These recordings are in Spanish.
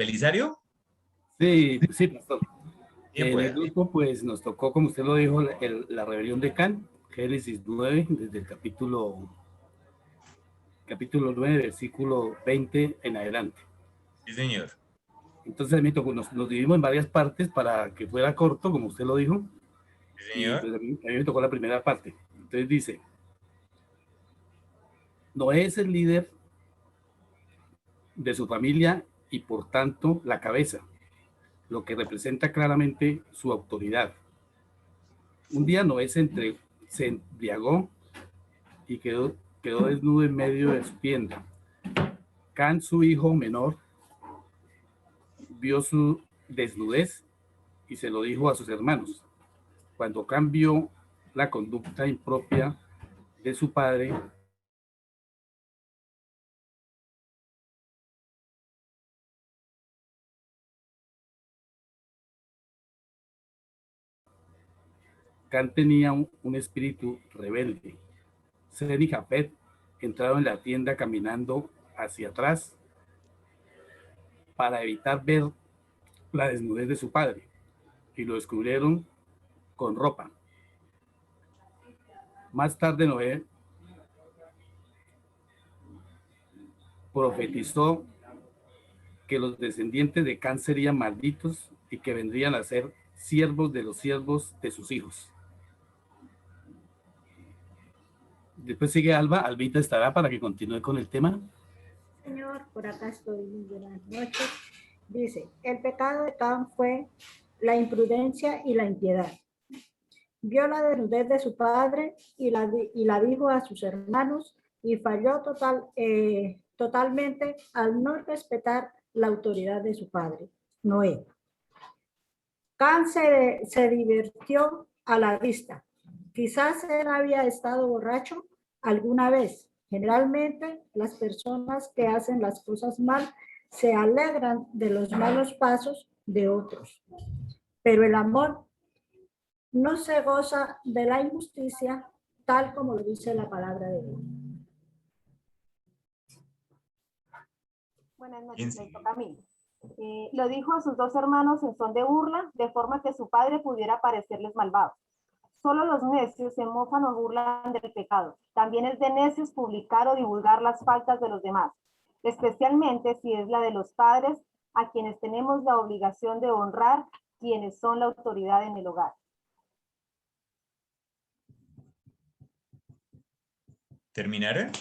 ¿Belisario? Sí, sí, pastor. Bien, En el pues. grupo, pues, nos tocó, como usted lo dijo, la rebelión de Can, Génesis 9, desde el capítulo 9, versículo 20 en adelante. Sí, señor. Entonces, a mí nos dividimos en varias partes para que fuera corto, como usted lo dijo, Sí, y señor. pues a mí me tocó la primera parte. Entonces dice, Noé es el líder de su familia y por tanto la cabeza, lo que representa claramente su autoridad. Un día Noé se embriagó y quedó desnudo en medio de su tienda. Can, su hijo menor, vio su desnudez y se lo dijo a sus hermanos. Cuando Can vio la conducta impropia de su padre, Can tenía un espíritu rebelde. Sem y Japet entraron en la tienda caminando hacia atrás para evitar ver la desnudez de su padre y lo descubrieron con ropa. Más tarde Noé profetizó que los descendientes de Can serían malditos y que vendrían a ser siervos de los siervos de sus hijos. Después sigue Alba. Albita estará para que continúe con el tema. Señor, por acá estoy. Muy buenas noches. Dice, el pecado de Can fue la imprudencia y la impiedad. Vio la desnudez de su padre y la dijo a sus hermanos y falló totalmente al no respetar la autoridad de su padre, Noé. Can se divirtió a la vista. Quizás él había estado borracho alguna vez. Generalmente las personas que hacen las cosas mal se alegran de los malos pasos de otros. Pero el amor no se goza de la injusticia tal como lo dice la palabra de Dios. Buenas noches, me toca a mí. Lo dijo a sus dos hermanos en son de burla, de forma que su padre pudiera parecerles malvado. Solo los necios se mofan o burlan del pecado. También es de necios publicar o divulgar las faltas de los demás, especialmente si es la de los padres, a quienes tenemos la obligación de honrar, quienes son la autoridad en el hogar. ¿Terminaron?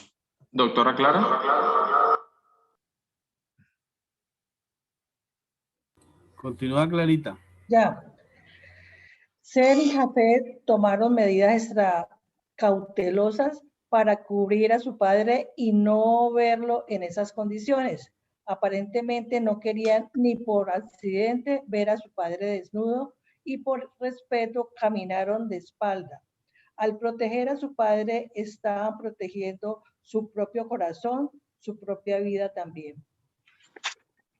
Doctora Clara. Continúa Clarita. Ya. Sem y Jafet tomaron medidas cautelosas para cubrir a su padre y no verlo en esas condiciones. Aparentemente no querían ni por accidente ver a su padre desnudo y por respeto caminaron de espalda. Al proteger a su padre estaban protegiendo su propio corazón, su propia vida también.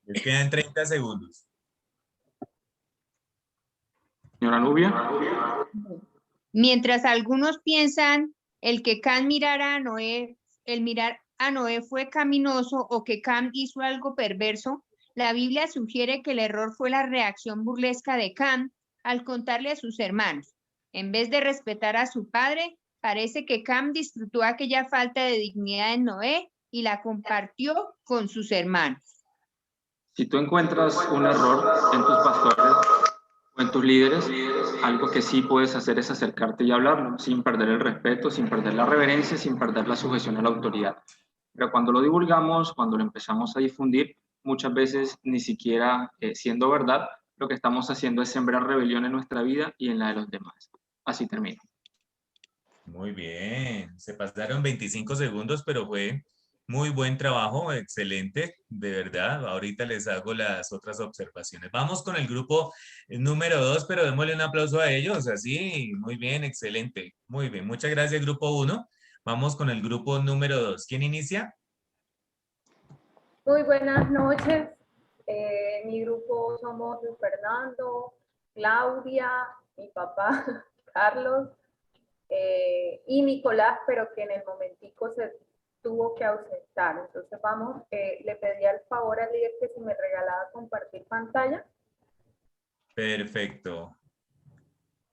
Les quedan 30 segundos. Señora Nubia. Mientras algunos piensan el que Can mirara a Noé, el mirar a Noé fue caminoso o que Can hizo algo perverso, la Biblia sugiere que el error fue la reacción burlesca de Can al contarle a sus hermanos. En vez de respetar a su padre, parece que Can disfrutó aquella falta de dignidad en Noé y la compartió con sus hermanos. Si tú encuentras un error en tus pastores o en tus líderes, algo que sí puedes hacer es acercarte y hablarlo, sin perder el respeto, sin perder la reverencia, sin perder la sujeción a la autoridad. Pero cuando lo divulgamos, cuando lo empezamos a difundir, muchas veces ni siquiera siendo verdad, lo que estamos haciendo es sembrar rebelión en nuestra vida y en la de los demás. Así termino. Muy bien. Se pasaron 25 segundos, pero fue muy buen trabajo, excelente, de verdad. Ahorita les hago las otras observaciones. Vamos con el grupo número 2, pero démosle un aplauso a ellos. Así, muy bien, excelente. Muy bien, muchas gracias, grupo 1. Vamos con el grupo número 2. ¿Quién inicia? Muy buenas noches. Mi grupo somos Luis Fernando, Claudia, mi papá, Carlos, y Nicolás, pero que en el momentico tuvo que ausentar. Entonces vamos, le pedí al favor al líder que si me regalaba compartir pantalla. Perfecto.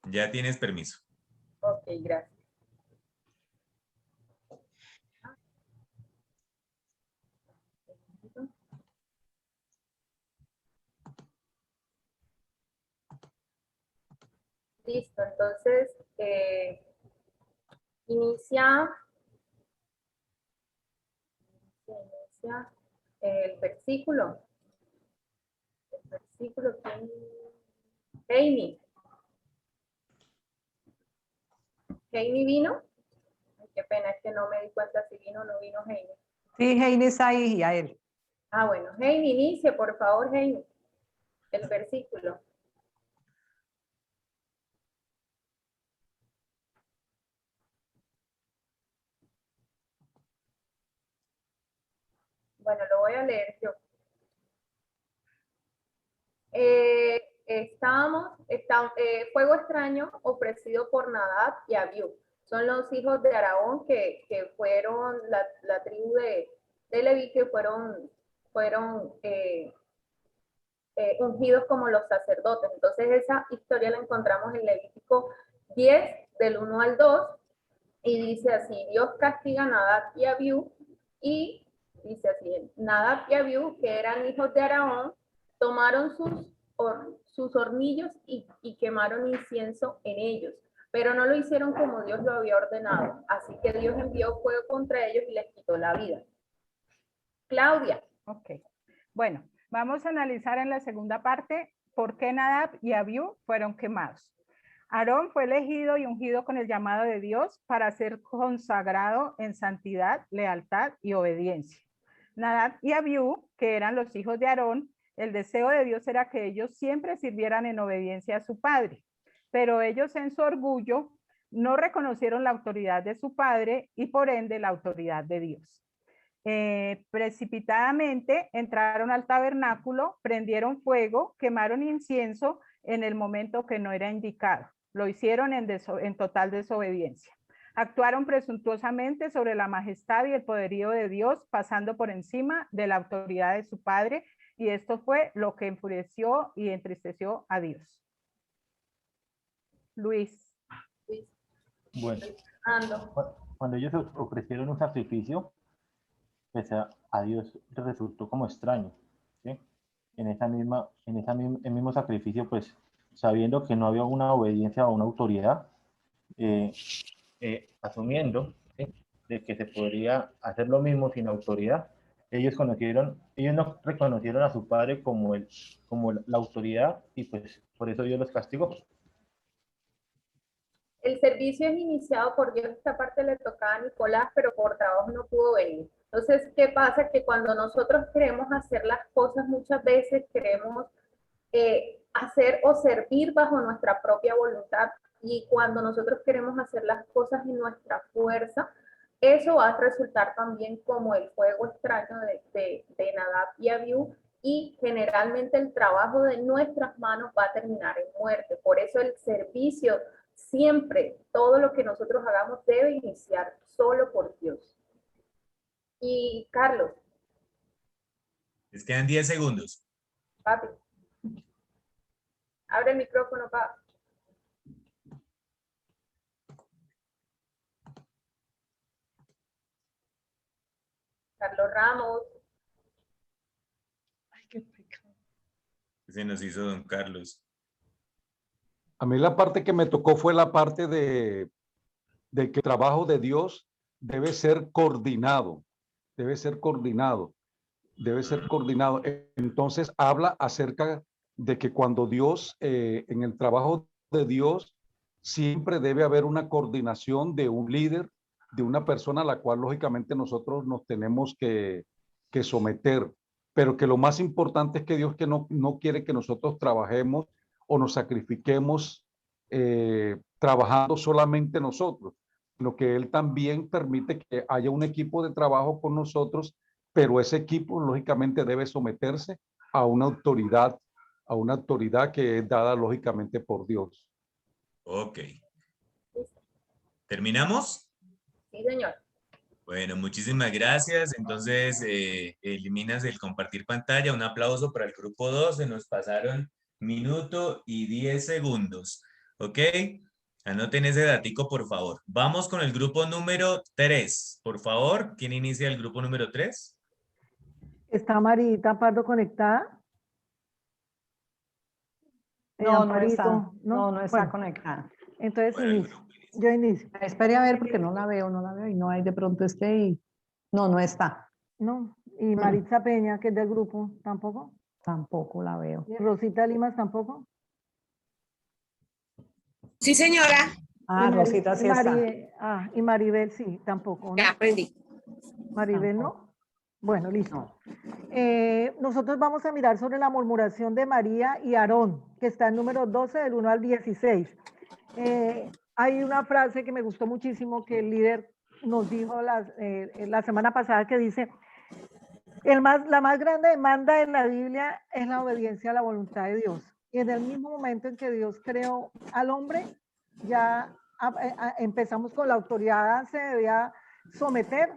Ya tienes permiso. Ok, gracias. Listo, entonces inicia el versículo. El versículo que Heini. ¿Heini vino? Ay, qué pena, es que no me di cuenta si vino o no vino Heini. Sí, Heini está ahí y a él. Ah, bueno, Heini, inicie, por favor, Heini. El versículo. Bueno, lo voy a leer yo. Fuego extraño ofrecido por Nadab y Abiú. Son los hijos de Aarón que fueron la tribu de Leví, que fueron ungidos como los sacerdotes. Entonces esa historia la encontramos en Levítico 10, del 1 al 2, y dice así: Dios castiga a Nadab y Abiú, y dice así: Nadab y Abiú, que eran hijos de Aarón, tomaron sus hornillos y quemaron incienso en ellos, pero no lo hicieron como Dios lo había ordenado. Así que Dios envió fuego contra ellos y les quitó la vida. Claudia. Ok. Bueno, vamos a analizar en la segunda parte por qué Nadab y Abiú fueron quemados. Aarón fue elegido y ungido con el llamado de Dios para ser consagrado en santidad, lealtad y obediencia. Nadab y Abiú, que eran los hijos de Aarón, el deseo de Dios era que ellos siempre sirvieran en obediencia a su padre, pero ellos en su orgullo no reconocieron la autoridad de su padre y por ende la autoridad de Dios. Precipitadamente entraron al tabernáculo, prendieron fuego, quemaron incienso en el momento que no era indicado. Lo hicieron en total desobediencia. Actuaron presuntuosamente sobre la majestad y el poderío de Dios, pasando por encima de la autoridad de su padre, y esto fue lo que enfureció y entristeció a Dios. Luis. Bueno, cuando ellos ofrecieron un sacrificio, pues a Dios le resultó como extraño, ¿sí? En el mismo sacrificio, pues sabiendo que no había una obediencia a una autoridad, asumiendo, ¿sí?, de que se podría hacer lo mismo sin autoridad, ellos no reconocieron a su padre como la autoridad, y pues por eso Dios los castigó. El servicio es iniciado por Dios, esta parte le tocaba a Nicolás, pero por trabajo no pudo venir. Entonces, ¿qué pasa? Que cuando nosotros queremos hacer las cosas, muchas veces queremos hacer o servir bajo nuestra propia voluntad, y cuando nosotros queremos hacer las cosas en nuestra fuerza, eso va a resultar también como el fuego extraño de Nadab y Abiú, y generalmente el trabajo de nuestras manos va a terminar en muerte. Por eso el servicio, siempre, todo lo que nosotros hagamos debe iniciar solo por Dios. Y Carlos. Les quedan 10 segundos. Papi. Abre el micrófono, papi. Carlos Ramos. Ay, qué pecado. Se nos hizo don Carlos. A mí la parte que me tocó fue la parte de que el trabajo de Dios debe ser coordinado, debe ser coordinado, debe ser coordinado. Entonces habla acerca de que cuando Dios, en el trabajo de Dios, siempre debe haber una coordinación de un líder, de una persona a la cual lógicamente nosotros nos tenemos que someter, pero que lo más importante es que Dios que no quiere que nosotros trabajemos o nos sacrifiquemos trabajando solamente nosotros, sino que Él también permite que haya un equipo de trabajo con nosotros, pero ese equipo lógicamente debe someterse a una autoridad que es dada lógicamente por Dios. Ok. ¿Terminamos? Sí, señor. Bueno, muchísimas gracias. Entonces, eliminas el compartir pantalla. Un aplauso para el grupo 2. Se nos pasaron minuto y 10 segundos. ¿Ok? Anoten ese datico, por favor. Vamos con el grupo número 3. Por favor, ¿quién inicia el grupo número 3? ¿Está Marita Pardo conectada? No, no Amparito, está. No está Bueno, conectada. entonces Bueno, el inicio. Yo inicio. Espere a ver porque no la veo y no hay de pronto y... No está. No. Y Maritza Peña, que es del grupo, ¿tampoco? Tampoco la veo. ¿Y Rosita Limas tampoco? Sí, señora. Ah, Rosita sí está. Y Maribel sí, tampoco, ¿no? Ya aprendí. Maribel, ¿no? Bueno, listo. Nosotros vamos a mirar sobre la murmuración de María y Aarón, que está en número 12 del 1 al 16. Hay una frase que me gustó muchísimo que el líder nos dijo la semana pasada que dice, la más grande demanda en la Biblia es la obediencia a la voluntad de Dios. Y en el mismo momento en que Dios creó al hombre, ya empezamos con la autoridad, se debía someter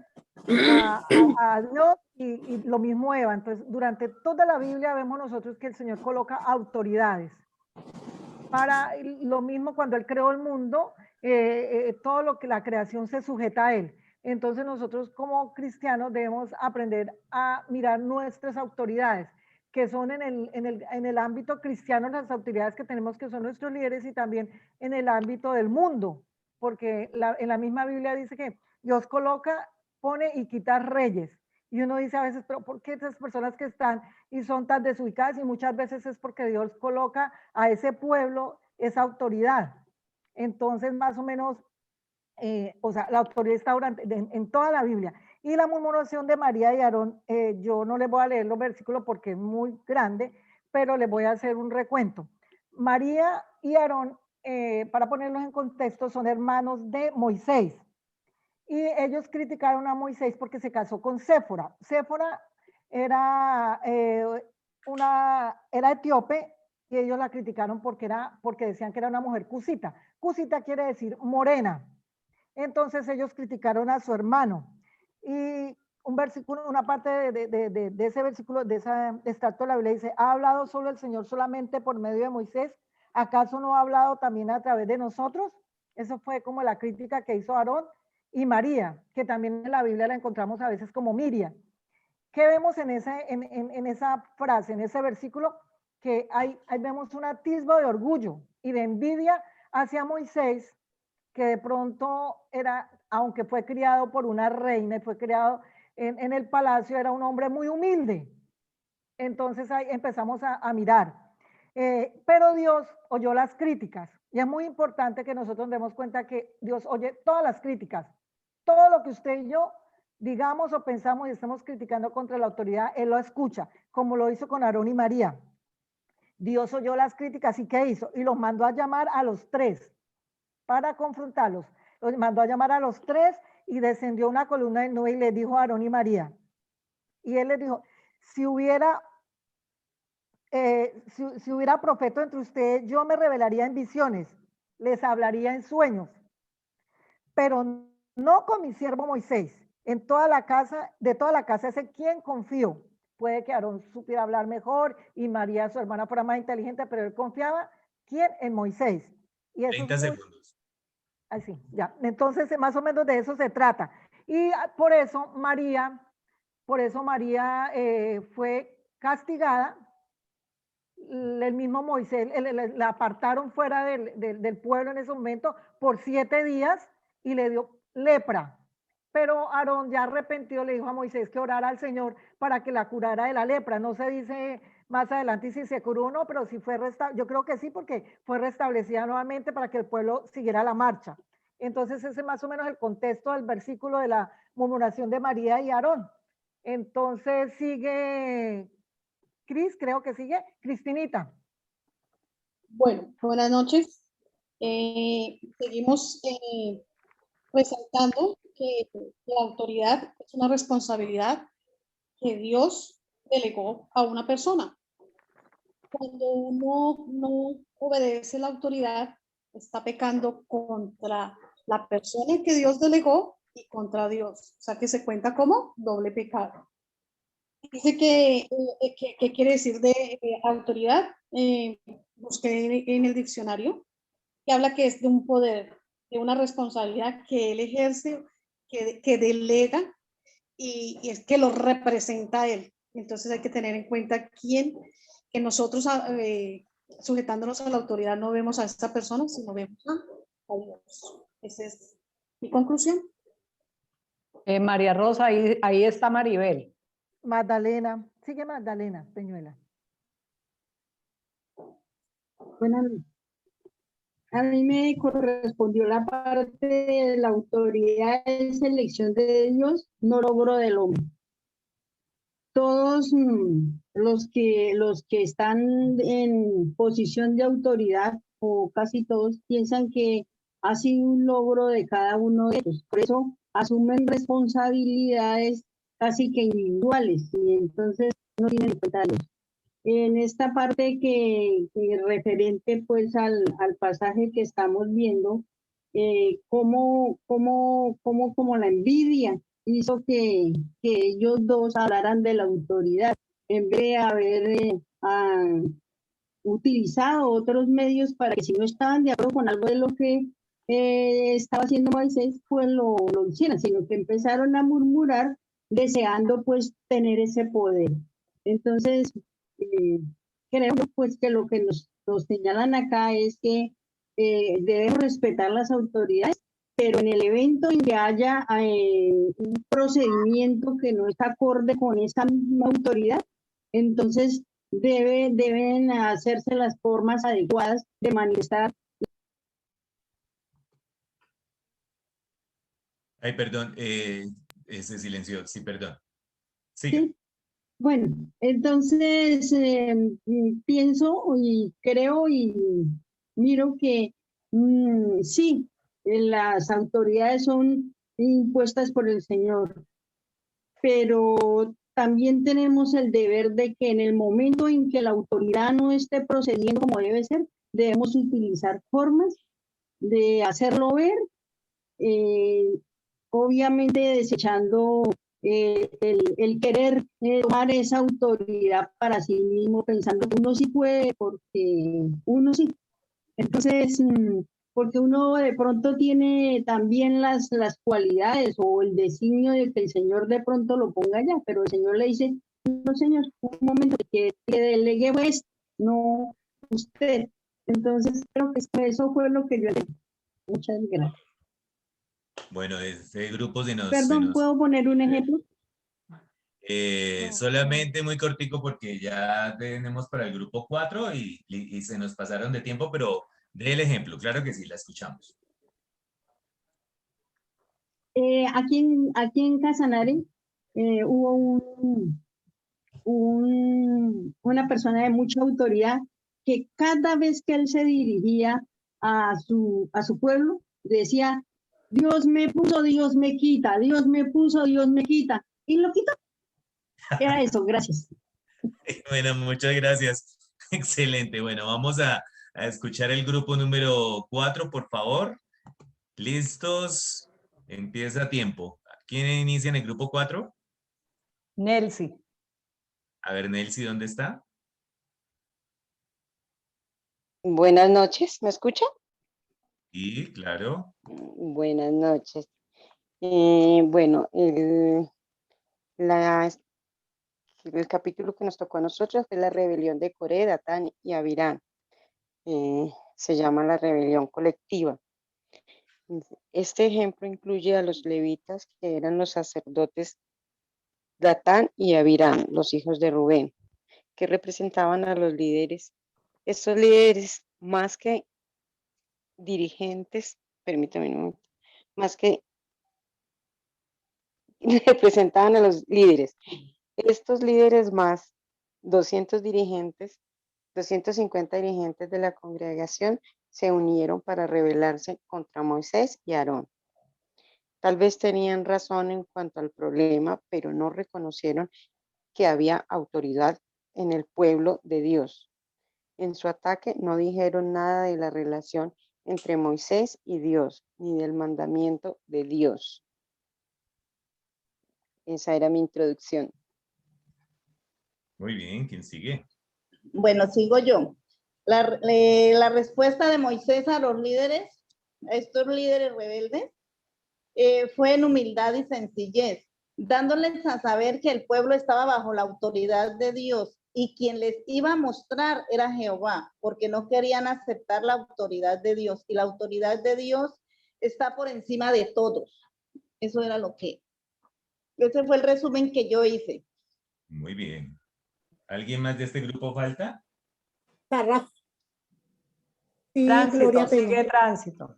a Dios y lo mismo Eva. Entonces, durante toda la Biblia vemos nosotros que el Señor coloca autoridades. Para lo mismo cuando Él creó el mundo, todo lo que la creación se sujeta a Él. Entonces nosotros como cristianos debemos aprender a mirar nuestras autoridades, que son en el ámbito cristiano las autoridades que tenemos, que son nuestros líderes, y también en el ámbito del mundo, porque en la misma Biblia dice que Dios coloca, pone y quita reyes. Y uno dice a veces, pero ¿por qué esas personas que están y son tan desubicadas? Y muchas veces es porque Dios coloca a ese pueblo esa autoridad. Entonces, más o menos, o sea, la autoridad está en toda la Biblia. Y la murmuración de María y Aarón, yo no les voy a leer los versículos porque es muy grande, pero les voy a hacer un recuento. María y Aarón, para ponerlos en contexto, son hermanos de Moisés. Y ellos criticaron a Moisés porque se casó con Séfora. Séfora era etíope y ellos la criticaron porque decían que era una mujer cusita. Cusita quiere decir morena. Entonces ellos criticaron a su hermano. Y un versículo, una parte de ese versículo, de ese extracto de la Biblia dice, ¿ha hablado solo el Señor solamente por medio de Moisés? ¿Acaso no ha hablado también a través de nosotros? Eso fue como la crítica que hizo Aarón y María, que también en la Biblia la encontramos a veces como Miriam. ¿Qué vemos en esa frase, en ese versículo? Que ahí vemos un atisbo de orgullo y de envidia hacia Moisés, que de pronto era, aunque fue criado por una reina y fue criado en el palacio, era un hombre muy humilde. Entonces ahí empezamos a mirar. Pero Dios oyó las críticas y es muy importante que nosotros nos demos cuenta que Dios oye todas las críticas. Todo lo que usted y yo digamos o pensamos y estemos criticando contra la autoridad, Él lo escucha, como lo hizo con Aarón y María. Dios oyó las críticas y ¿qué hizo? Y los mandó a llamar a los tres para confrontarlos. Los mandó a llamar a los tres y descendió una columna de nube y les dijo a Aarón y María. Y Él les dijo, si hubiera profeta entre ustedes, yo me revelaría en visiones, les hablaría en sueños, pero no con mi siervo Moisés. De toda la casa ese quien confío. Puede que Aarón supiera hablar mejor y María, su hermana, fuera más inteligente, pero él confiaba, ¿quién? En Moisés. Y eso 30 segundos. Así, ya. Entonces, más o menos de eso se trata. Y por eso María fue castigada. El mismo Moisés la apartaron fuera del pueblo en ese momento por 7 días y le dio lepra. Pero Aarón, ya arrepentido, le dijo a Moisés que orara al Señor para que la curara de la lepra. No se dice más adelante si se curó o no, pero si fue yo creo que sí, porque fue restablecida nuevamente para que el pueblo siguiera la marcha. Entonces ese es más o menos el contexto del versículo de la murmuración de María y Aarón. Entonces sigue Cris, creo que sigue Cristinita. Bueno, buenas noches. Seguimos resaltando que la autoridad es una responsabilidad que Dios delegó a una persona. Cuando uno no obedece la autoridad, está pecando contra la persona que Dios delegó y contra Dios. O sea que se cuenta como doble pecado. Dice que, ¿qué quiere decir de autoridad? Busqué en el diccionario, que habla que es de un poder, de una responsabilidad que él ejerce, que delega y es que lo representa a él. Entonces hay que tener en cuenta que nosotros sujetándonos a la autoridad no vemos a esta persona, sino vemos a Dios. Esa es mi conclusión. María Rosa, ahí está Maribel. Magdalena, sigue Magdalena Peñuela. Buenas noches. A mí me correspondió la parte de la autoridad es elección de Dios, no logro del hombre. Todos los que están en posición de autoridad, o casi todos, piensan que ha sido un logro de cada uno de ellos. Por eso asumen responsabilidades casi que individuales y entonces no tienen en cuenta a Dios. En esta parte que referente pues al pasaje que estamos viendo, como la envidia hizo que ellos dos hablaran de la autoridad, en vez de haber utilizado otros medios para que si no estaban de acuerdo con algo de lo que estaba haciendo Moisés, pues lo hicieran, sino que empezaron a murmurar deseando pues tener ese poder. Entonces, creo pues que lo que nos señalan acá es que debemos respetar las autoridades, pero en el evento en que haya un procedimiento que no está acorde con esa misma autoridad, entonces deben hacerse las formas adecuadas de manifestar. Ay, perdón, ese silencio, sí, perdón. Siga. Sí. Bueno, entonces pienso y creo y miro que sí, las autoridades son impuestas por el Señor, pero también tenemos el deber de que en el momento en que la autoridad no esté procediendo como debe ser, debemos utilizar formas de hacerlo ver, obviamente desechando el querer tomar esa autoridad para sí mismo, pensando que uno sí puede, porque uno sí. Entonces, porque uno de pronto tiene también las cualidades o el designio de que el Señor de pronto lo ponga allá, pero el Señor le dice, no Señor, un momento que delegue pues, no usted. Entonces, creo que eso fue lo que yo le dije. Muchas gracias. Bueno, este grupo Perdón, ¿puedo poner un ejemplo? Solamente muy cortico porque ya tenemos para el grupo 4 y se nos pasaron de tiempo, pero dé el ejemplo, claro que sí, la escuchamos. Aquí en Casanare hubo una persona de mucha autoridad que cada vez que él se dirigía a su pueblo decía, Dios me puso, Dios me quita, Dios me puso, Dios me quita, y lo quitó. Era eso, gracias. Bueno, muchas gracias. Excelente. Bueno, vamos a escuchar el grupo número 4, por favor. ¿Listos? Empieza tiempo. ¿Quién inicia en el grupo 4? Nelcy. A ver, Nelcy, ¿dónde está? Buenas noches, ¿me escucha? Sí, claro. Buenas noches. Bueno, el capítulo que nos tocó a nosotros fue la rebelión de Coré, Datán y Abirán. Se llama la rebelión colectiva. Este ejemplo incluye a los levitas, que eran los sacerdotes Datán y Abirán, los hijos de Rubén, que representaban a los líderes. Estos líderes, más que dirigentes, permítame un momento, más que representaban a los líderes. Estos líderes más 200 dirigentes, 250 dirigentes de la congregación se unieron para rebelarse contra Moisés y Aarón. Tal vez tenían razón en cuanto al problema, pero no reconocieron que había autoridad en el pueblo de Dios. En su ataque no dijeron nada de la relación entre Moisés y Dios, ni del mandamiento de Dios. Esa era mi introducción. Muy bien, ¿quién sigue? Bueno, sigo yo. La respuesta de Moisés a los líderes, a estos líderes rebeldes, fue en humildad y sencillez, dándoles a saber que el pueblo estaba bajo la autoridad de Dios y quien les iba a mostrar era Jehová, porque no querían aceptar la autoridad de Dios, y la autoridad de Dios está por encima de todos. Eso era ese fue el resumen que yo hice. Muy bien. ¿Alguien más de este grupo falta? Párrafo. Sí, Tránsito, Gloria sigue Peña. tránsito.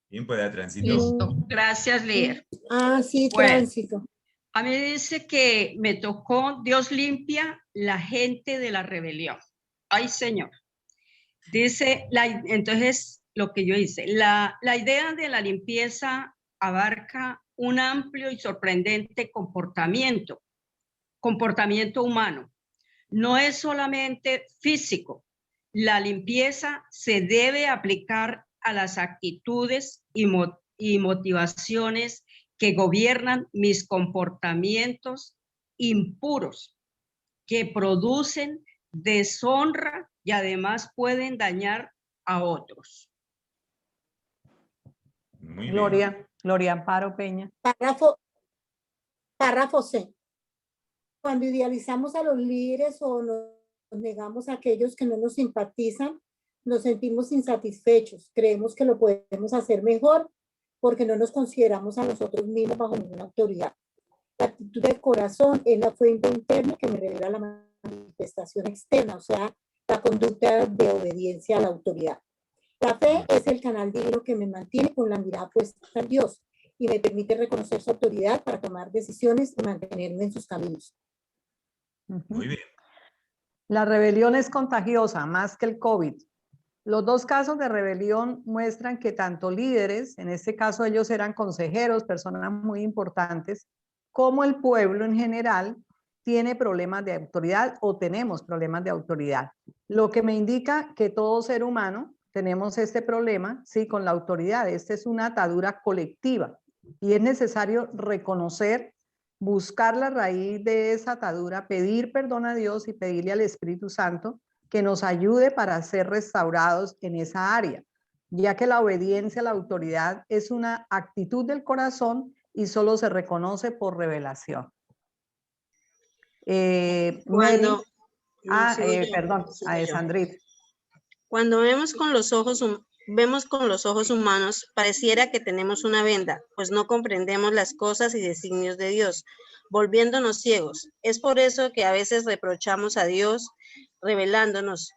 Bien, pueda tránsito. Listo, gracias, Lier. Ah, sí, Bueno, tránsito. a mí dice que me tocó, Dios limpia la gente de la rebelión. Ay, Señor. Dice, entonces, lo que yo hice, la idea de la limpieza abarca un amplio y sorprendente comportamiento humano. No es solamente físico. La limpieza se debe aplicar a las actitudes y motivaciones que gobiernan mis comportamientos impuros, que producen deshonra y además pueden dañar a otros. Muy Gloria Amparo Peña. Párrafo C. Cuando idealizamos a los líderes o nos negamos a aquellos que no nos simpatizan, nos sentimos insatisfechos, creemos que lo podemos hacer mejor porque no nos consideramos a nosotros mismos bajo ninguna autoridad. La actitud del corazón es la fuente interna que me revela la manifestación externa, o sea, la conducta de obediencia a la autoridad. La fe es el canal divino que me mantiene con la mirada puesta en Dios y me permite reconocer su autoridad para tomar decisiones y mantenerme en sus caminos. Muy bien. La rebelión es contagiosa, más que el COVID. Los dos casos de rebelión muestran que tanto líderes, en este caso ellos eran consejeros, personas muy importantes, como el pueblo en general, tiene problemas de autoridad o tenemos problemas de autoridad. Lo que me indica que todo ser humano tenemos este problema, sí, con la autoridad. Esta es una atadura colectiva y es necesario reconocer, buscar la raíz de esa atadura, pedir perdón a Dios y pedirle al Espíritu Santo que nos ayude para ser restaurados en esa área, ya que la obediencia a la autoridad es una actitud del corazón y solo se reconoce por revelación. Cuando, Sandrita. Cuando vemos con los ojos humanos, pareciera que tenemos una venda, pues no comprendemos las cosas y designios de Dios, volviéndonos ciegos. Es por eso que a veces reprochamos a Dios revelándonos.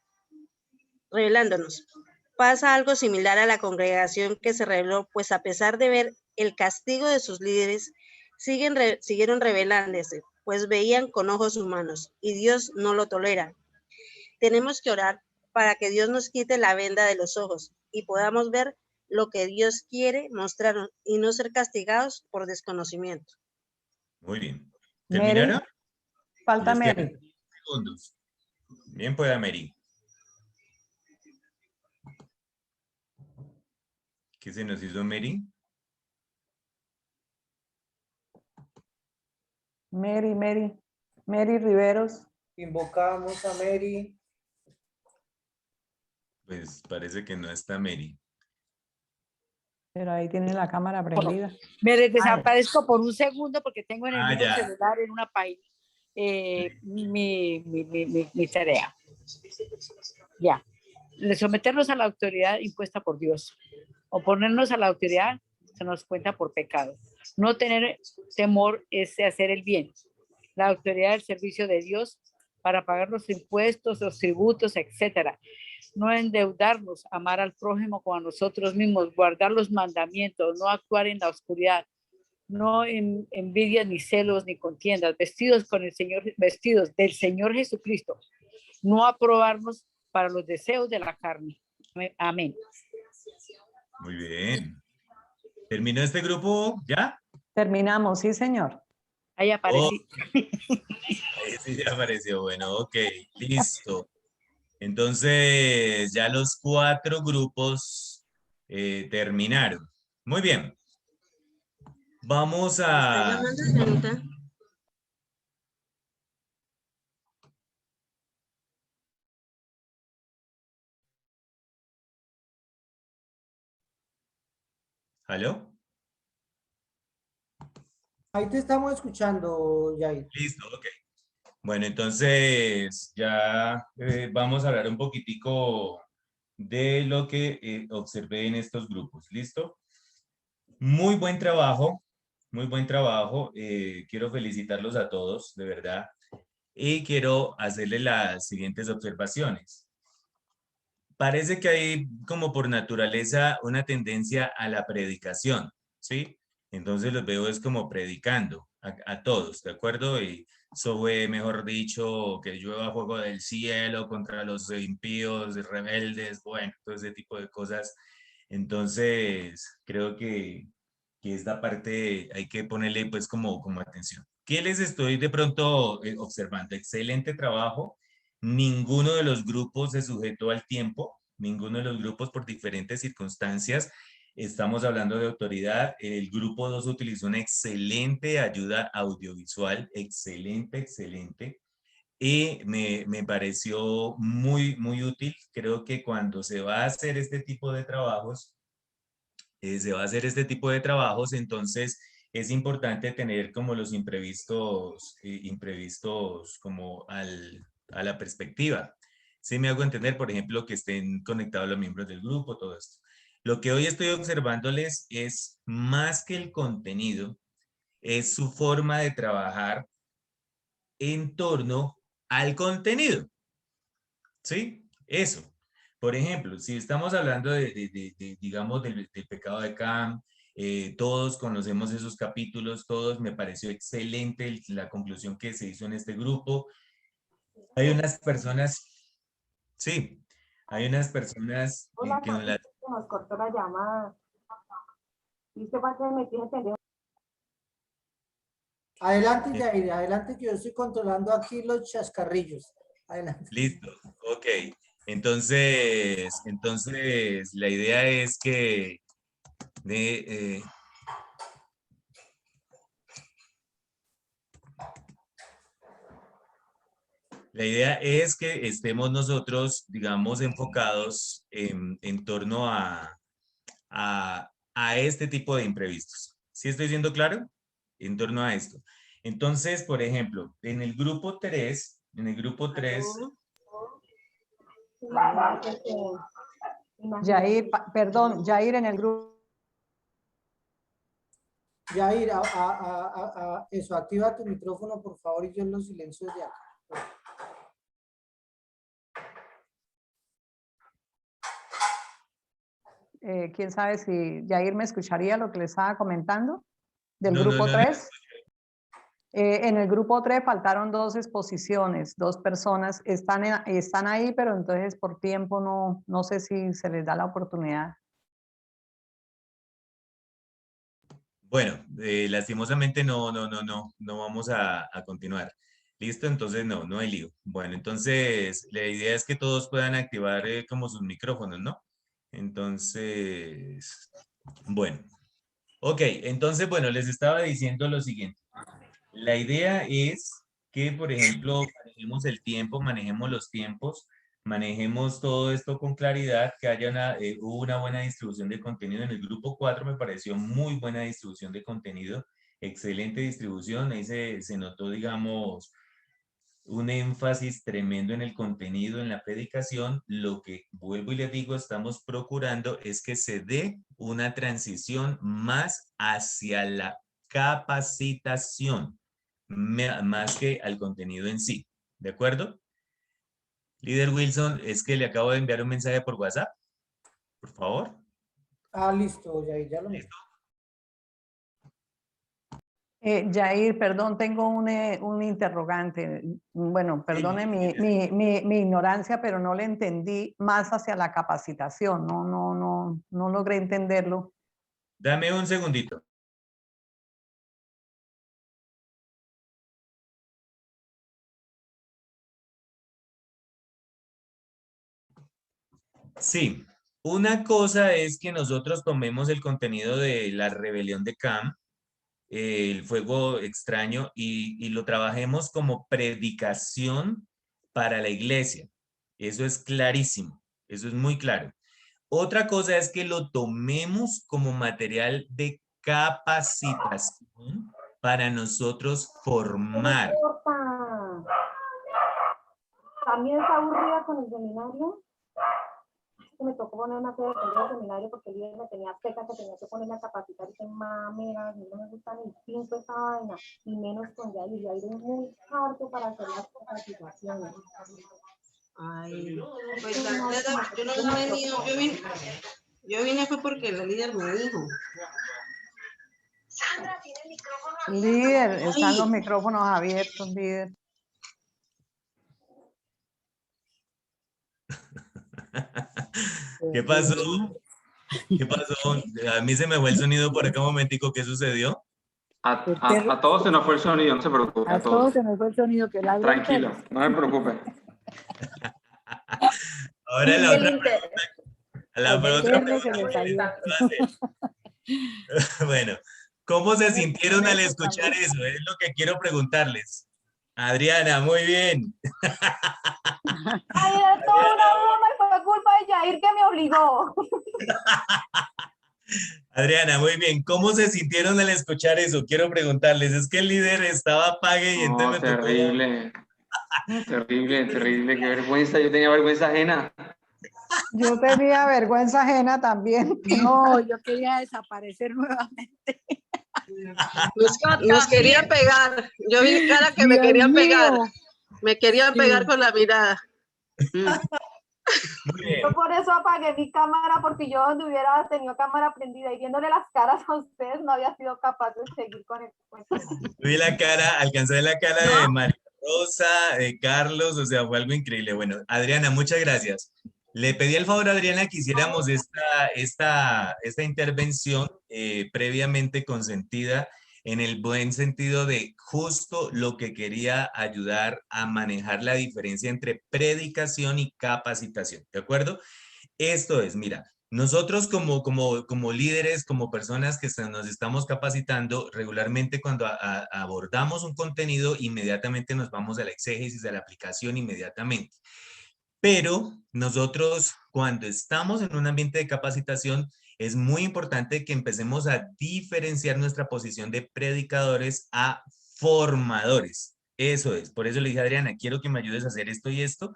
Pasa algo similar a la congregación que se rebeló, pues a pesar de ver el castigo de sus líderes, siguieron rebelándose, pues veían con ojos humanos y Dios no lo tolera. Tenemos que orar para que Dios nos quite la venda de los ojos y podamos ver lo que Dios quiere mostrarnos y no ser castigados por desconocimiento. Muy bien. ¿Terminaron? Falta Mary. Segundos. Bien, pueda Mary. ¿Qué se nos hizo Mary? Mary Riveros. Invocamos a Mary. Pues parece que no está Mary. Pero ahí tiene la cámara prendida. Me desaparezco por un segundo porque tengo en el mismo celular en una página mi tarea. Ya. Someternos a la autoridad impuesta por Dios. Oponernos a la autoridad se nos cuenta por pecado. No tener temor es hacer el bien. La autoridad del servicio de Dios para pagar los impuestos, los tributos, etcétera. No endeudarnos, amar al prójimo como a nosotros mismos, guardar los mandamientos, no actuar en la oscuridad, no en envidias ni celos ni contiendas, vestidos del Señor Jesucristo, no aprobarnos para los deseos de la carne. Amén. Muy bien. ¿Terminó este grupo ya? Terminamos, sí, señor. Ahí aparecí. Sí, ya apareció. Bueno, ok, listo. Entonces, ya los 4 grupos terminaron. Muy bien. Vamos a... ¿Aló? Ahí te estamos escuchando, Jair. Listo, ok. Bueno, entonces ya vamos a hablar un poquitico de lo que observé en estos grupos. ¿Listo? Muy buen trabajo, muy buen trabajo. Quiero felicitarlos a todos, de verdad. Y quiero hacerles las siguientes observaciones. Parece que hay como por naturaleza una tendencia a la predicación, ¿sí? Entonces los veo es como predicando a todos, ¿de acuerdo? Y eso fue, mejor dicho, que llueva fuego del cielo contra los impíos, rebeldes, bueno, todo ese tipo de cosas. Entonces, creo que esta parte hay que ponerle pues como atención. ¿Qué les estoy de pronto observando? Excelente trabajo. Ninguno de los grupos se sujetó al tiempo, ninguno de los grupos por diferentes circunstancias. Estamos hablando de autoridad. El grupo 2 utilizó una excelente ayuda audiovisual, excelente, excelente. Y me pareció muy útil. Creo que cuando se va a hacer este tipo de trabajos, entonces es importante tener como los imprevistos como a la perspectiva. Si me hago entender, por ejemplo, que estén conectados los miembros del grupo, todo esto. Lo que hoy estoy observándoles es más que el contenido, es su forma de trabajar en torno al contenido. ¿Sí? Eso. Por ejemplo, si estamos hablando digamos, del pecado de Cam, todos conocemos esos capítulos, todos, me pareció excelente la conclusión que se hizo en este grupo. Hay unas personas, sí, hay unas personas Hola, que nos la... nos cortó la llamada. ¿Viste para qué me metí en pendejo? Adelante, Jair, adelante, que yo estoy controlando aquí los chascarrillos. Adelante. Listo, ok. Entonces, la idea es que la idea es que estemos nosotros, digamos, enfocados en torno a este tipo de imprevistos. ¿Sí estoy siendo claro? En torno a esto. Entonces, por ejemplo, en el grupo 3, Jair, perdón, Jair en el grupo. Jair, eso, activa tu micrófono, por favor, y yo los silencio de acá. ¿Quién sabe si Jair me escucharía lo que le estaba comentando? Del grupo 3. En el grupo 3 faltaron 2 exposiciones, 2 personas están ahí, pero entonces por tiempo no sé si se les da la oportunidad. Bueno, lastimosamente no vamos a continuar. ¿Listo? Entonces no hay lío. Bueno, entonces la idea es que todos puedan activar como sus micrófonos, ¿no? Entonces, bueno. Ok, entonces, bueno, les estaba diciendo lo siguiente. La idea es que, por ejemplo, manejemos el tiempo, manejemos los tiempos, manejemos todo esto con claridad, que haya hubo una buena distribución de contenido. En el grupo 4 me pareció muy buena distribución de contenido, excelente distribución. Ahí se notó, digamos, un énfasis tremendo en el contenido, en la predicación. Lo que vuelvo y les digo, estamos procurando es que se dé una transición más hacia la capacitación, más que al contenido en sí. ¿De acuerdo? Líder Wilson, es que le acabo de enviar un mensaje por WhatsApp. Por favor. Listo, ya lo meto. Jair, perdón, tengo un interrogante. Bueno, perdone mi ignorancia, pero no le entendí más hacia la capacitación. No logré entenderlo. Dame un segundito. Sí, una cosa es que nosotros tomemos el contenido de la rebelión de Cam el fuego extraño y lo trabajemos como predicación para la iglesia. Eso es clarísimo, eso es muy claro. Otra cosa es que lo tomemos como material de capacitación para nosotros formar. También está aburrida con el seminario. Me tocó poner una serie de seminario porque el líder me tenía seca, que tenía que ponerme a capacitar y que mamera, no me gusta ni pinto esa vaina, y menos con Yair. Yair es muy harto para hacer las capacitaciones. Ay, pues yo no he venido, yo vine fue porque la líder me dijo. Sandra, tiene el micrófono abierto. Líder, están los micrófonos abiertos, líder. ¿Qué pasó? ¿Qué pasó? A mí se me fue el sonido por acá un momentico. ¿Qué sucedió? A todos se nos fue el sonido, no se preocupe. A todos se nos fue el sonido. Que la tranquilo, no se preocupe. Ahora la otra pregunta. Bueno, ¿cómo se sintieron al escuchar eso? Es lo que quiero preguntarles. Adriana, muy bien. Ay, era toda una broma y fue culpa de Yair que me obligó. Adriana, muy bien. ¿Cómo se sintieron al escuchar eso? Quiero preguntarles. Es que el líder estaba pague y entonces me tocó... Terrible. Terrible, terrible. Qué vergüenza. Yo tenía vergüenza ajena. Yo tenía vergüenza ajena también. No, yo quería desaparecer nuevamente. Nos querían pegar. Yo vi cara que me querían pegar. Me querían pegar con la mirada. Yo por eso apagué mi cámara, porque yo donde hubiera tenido cámara prendida y viéndole las caras a ustedes no había sido capaz de seguir con el cuento. Vi la cara, alcancé la cara de María Rosa, de Carlos, o sea, fue algo increíble. Bueno, Adriana, muchas gracias. Le pedí el favor a Adriana que hiciéramos esta intervención previamente consentida en el buen sentido de justo lo que quería ayudar a manejar la diferencia entre predicación y capacitación, ¿de acuerdo? Esto es, mira, nosotros como líderes, como personas que nos estamos capacitando, regularmente cuando abordamos un contenido, inmediatamente nos vamos a la exégesis, a la aplicación inmediatamente. Pero nosotros, cuando estamos en un ambiente de capacitación, es muy importante que empecemos a diferenciar nuestra posición de predicadores a formadores. Eso es. Por eso le dije a Adriana, quiero que me ayudes a hacer esto y esto.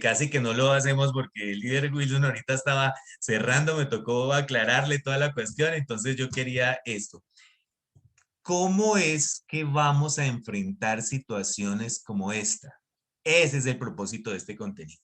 Casi que no lo hacemos porque el líder Wilson ahorita estaba cerrando, me tocó aclararle toda la cuestión, entonces yo quería esto. ¿Cómo es que vamos a enfrentar situaciones como esta? Ese es el propósito de este contenido.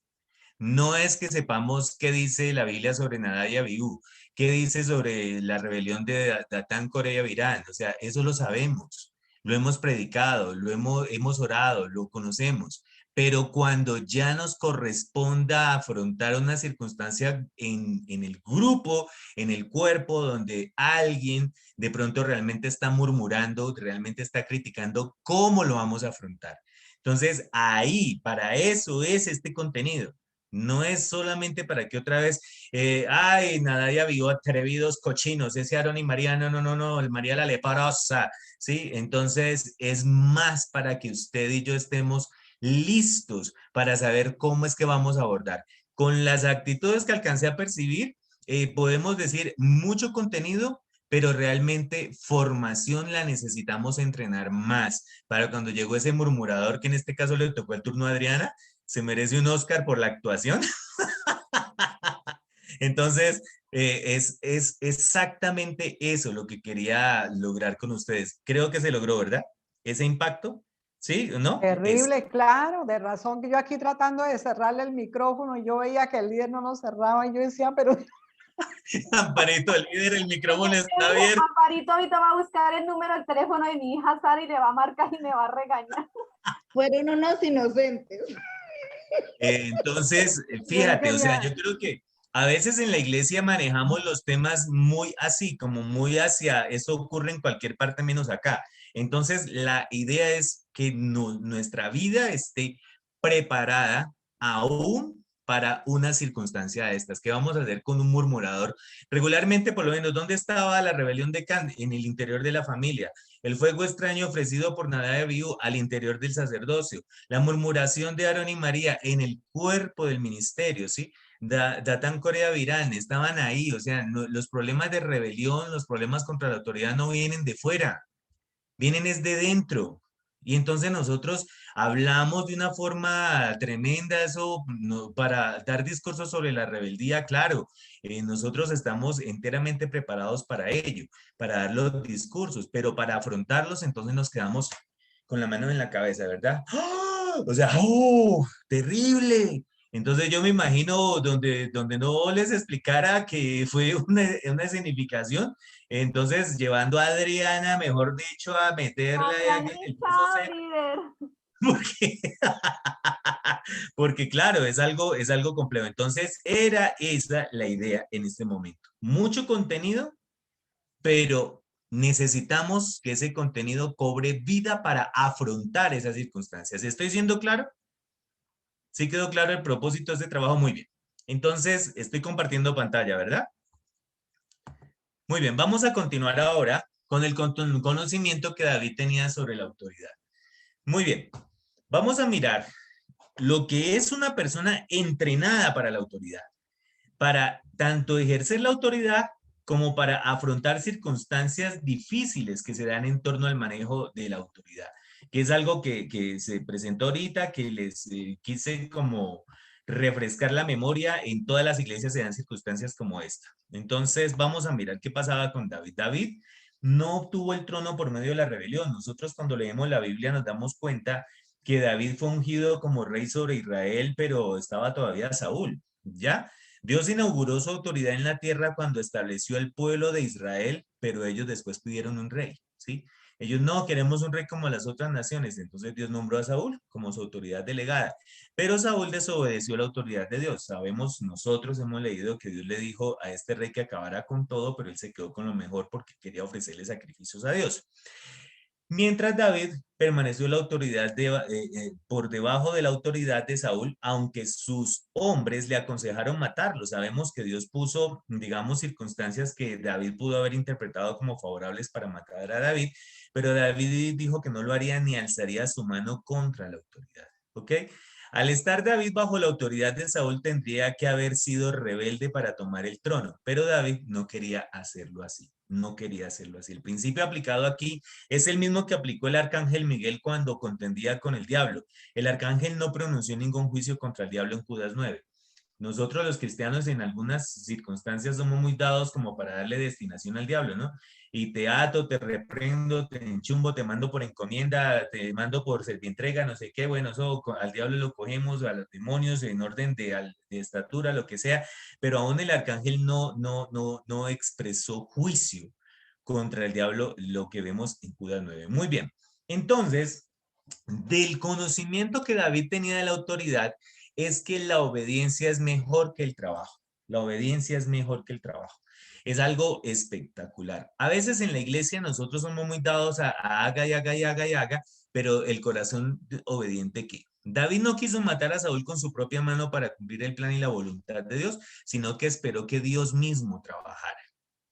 No es que sepamos qué dice la Biblia sobre Nadab y Abiú, qué dice sobre la rebelión de Datán, Coré y Abirán. O sea, eso lo sabemos, lo hemos predicado, lo hemos orado, lo conocemos. Pero cuando ya nos corresponda afrontar una circunstancia en el grupo, en el cuerpo, donde alguien de pronto realmente está murmurando, realmente está criticando, ¿cómo lo vamos a afrontar? Entonces, ahí, para eso es este contenido. No es solamente para que otra vez, ay, Nadab y Abiú, atrevidos cochinos, ese Aarón y María, no, el María la leprosa, ¿sí? Entonces, es más para que usted y yo estemos listos para saber cómo es que vamos a abordar. Con las actitudes que alcancé a percibir, podemos decir mucho contenido, pero realmente formación la necesitamos entrenar más. Para cuando llegó ese murmurador, que en este caso le tocó el turno a Adriana, se merece un Oscar por la actuación. Entonces, es exactamente eso lo que quería lograr con ustedes. Creo que se logró, ¿verdad? Ese impacto, ¿sí o no? Terrible, claro, de razón que yo aquí tratando de cerrarle el micrófono, y yo veía que el líder no lo cerraba y yo decía, pero... Amparito, el líder, el micrófono está abierto. Amparito ahorita va a buscar el número del teléfono de mi hija Sara y le va a marcar y me va a regañar. Fueron unos inocentes. Entonces, fíjate, o sea, yo creo que a veces en la iglesia manejamos los temas muy así, como muy hacia, eso ocurre en cualquier parte menos acá. Entonces, la idea es que nuestra vida esté preparada aún para una circunstancia de estas? ¿Qué vamos a hacer con un murmurador? Regularmente, por lo menos, ¿dónde estaba la rebelión de Can? En el interior de la familia. El fuego extraño ofrecido por Nadab y Abiú al interior del sacerdocio. La murmuración de Aarón y María en el cuerpo del ministerio, ¿sí? Datán, Corea, Virán, estaban ahí. O sea, los problemas de rebelión, los problemas contra la autoridad no vienen de fuera, vienen es de dentro. Y entonces nosotros hablamos de una forma tremenda eso para dar discursos sobre la rebeldía, claro. Nosotros estamos enteramente preparados para ello, para dar los discursos, pero para afrontarlos entonces nos quedamos con la mano en la cabeza, ¿verdad? ¡Ah! O sea, ¡oh! ¡Terrible! Entonces yo me imagino donde no les explicara que fue una escenificación, entonces llevando a Adriana, mejor dicho, a meterla en el piso seco. Porque claro, es algo complejo. Entonces era esa la idea en este momento. Mucho contenido, pero necesitamos que ese contenido cobre vida para afrontar esas circunstancias. ¿Estoy siendo claro? ¿Sí quedó claro el propósito de este trabajo? Muy bien. Entonces, estoy compartiendo pantalla, ¿verdad? Muy bien, vamos a continuar ahora con el conocimiento que David tenía sobre la autoridad. Muy bien, vamos a mirar lo que es una persona entrenada para la autoridad, para tanto ejercer la autoridad como para afrontar circunstancias difíciles que se dan en torno al manejo de la autoridad, que es algo que se presentó ahorita, que les quise como refrescar la memoria. En todas las iglesias se dan circunstancias como esta. Entonces vamos a mirar qué pasaba con David. David no obtuvo el trono por medio de la rebelión. Nosotros cuando leemos la Biblia nos damos cuenta que David fue ungido como rey sobre Israel, pero estaba todavía Saúl, ¿ya? Dios inauguró su autoridad en la tierra cuando estableció el pueblo de Israel, pero ellos después pidieron un rey, ¿sí? Ellos no queremos un rey como las otras naciones, entonces Dios nombró a Saúl como su autoridad delegada, pero Saúl desobedeció la autoridad de Dios. Sabemos, nosotros hemos leído que Dios le dijo a este rey que acabara con todo, pero él se quedó con lo mejor porque quería ofrecerle sacrificios a Dios. Mientras David permaneció la autoridad por debajo de la autoridad de Saúl, aunque sus hombres le aconsejaron matarlo. Sabemos que Dios puso, digamos, circunstancias que David pudo haber interpretado como favorables para matar a David, pero David dijo que no lo haría ni alzaría su mano contra la autoridad. ¿Ok? Al estar David bajo la autoridad de Saúl, tendría que haber sido rebelde para tomar el trono, pero David no quería hacerlo así. No quería hacerlo así. El principio aplicado aquí es el mismo que aplicó el arcángel Miguel cuando contendía con el diablo. El arcángel no pronunció ningún juicio contra el diablo en Judas 9. Nosotros los cristianos en algunas circunstancias somos muy dados como para darle destinación al diablo, ¿no? Y te ato, te reprendo, te enchumbo, te mando por encomienda, te mando por servientrega, no sé qué. Bueno, eso al diablo lo cogemos, a los demonios en orden de estatura, lo que sea, pero aún el arcángel no expresó juicio contra el diablo, lo que vemos en Judas 9. Muy bien, entonces, del conocimiento que David tenía de la autoridad, es que la obediencia es mejor que el trabajo. La obediencia es mejor que el trabajo. Es algo espectacular. A veces en la iglesia nosotros somos muy dados a haga y haga y haga y haga, pero el corazón obediente, ¿qué? David no quiso matar a Saúl con su propia mano para cumplir el plan y la voluntad de Dios, sino que esperó que Dios mismo trabajara.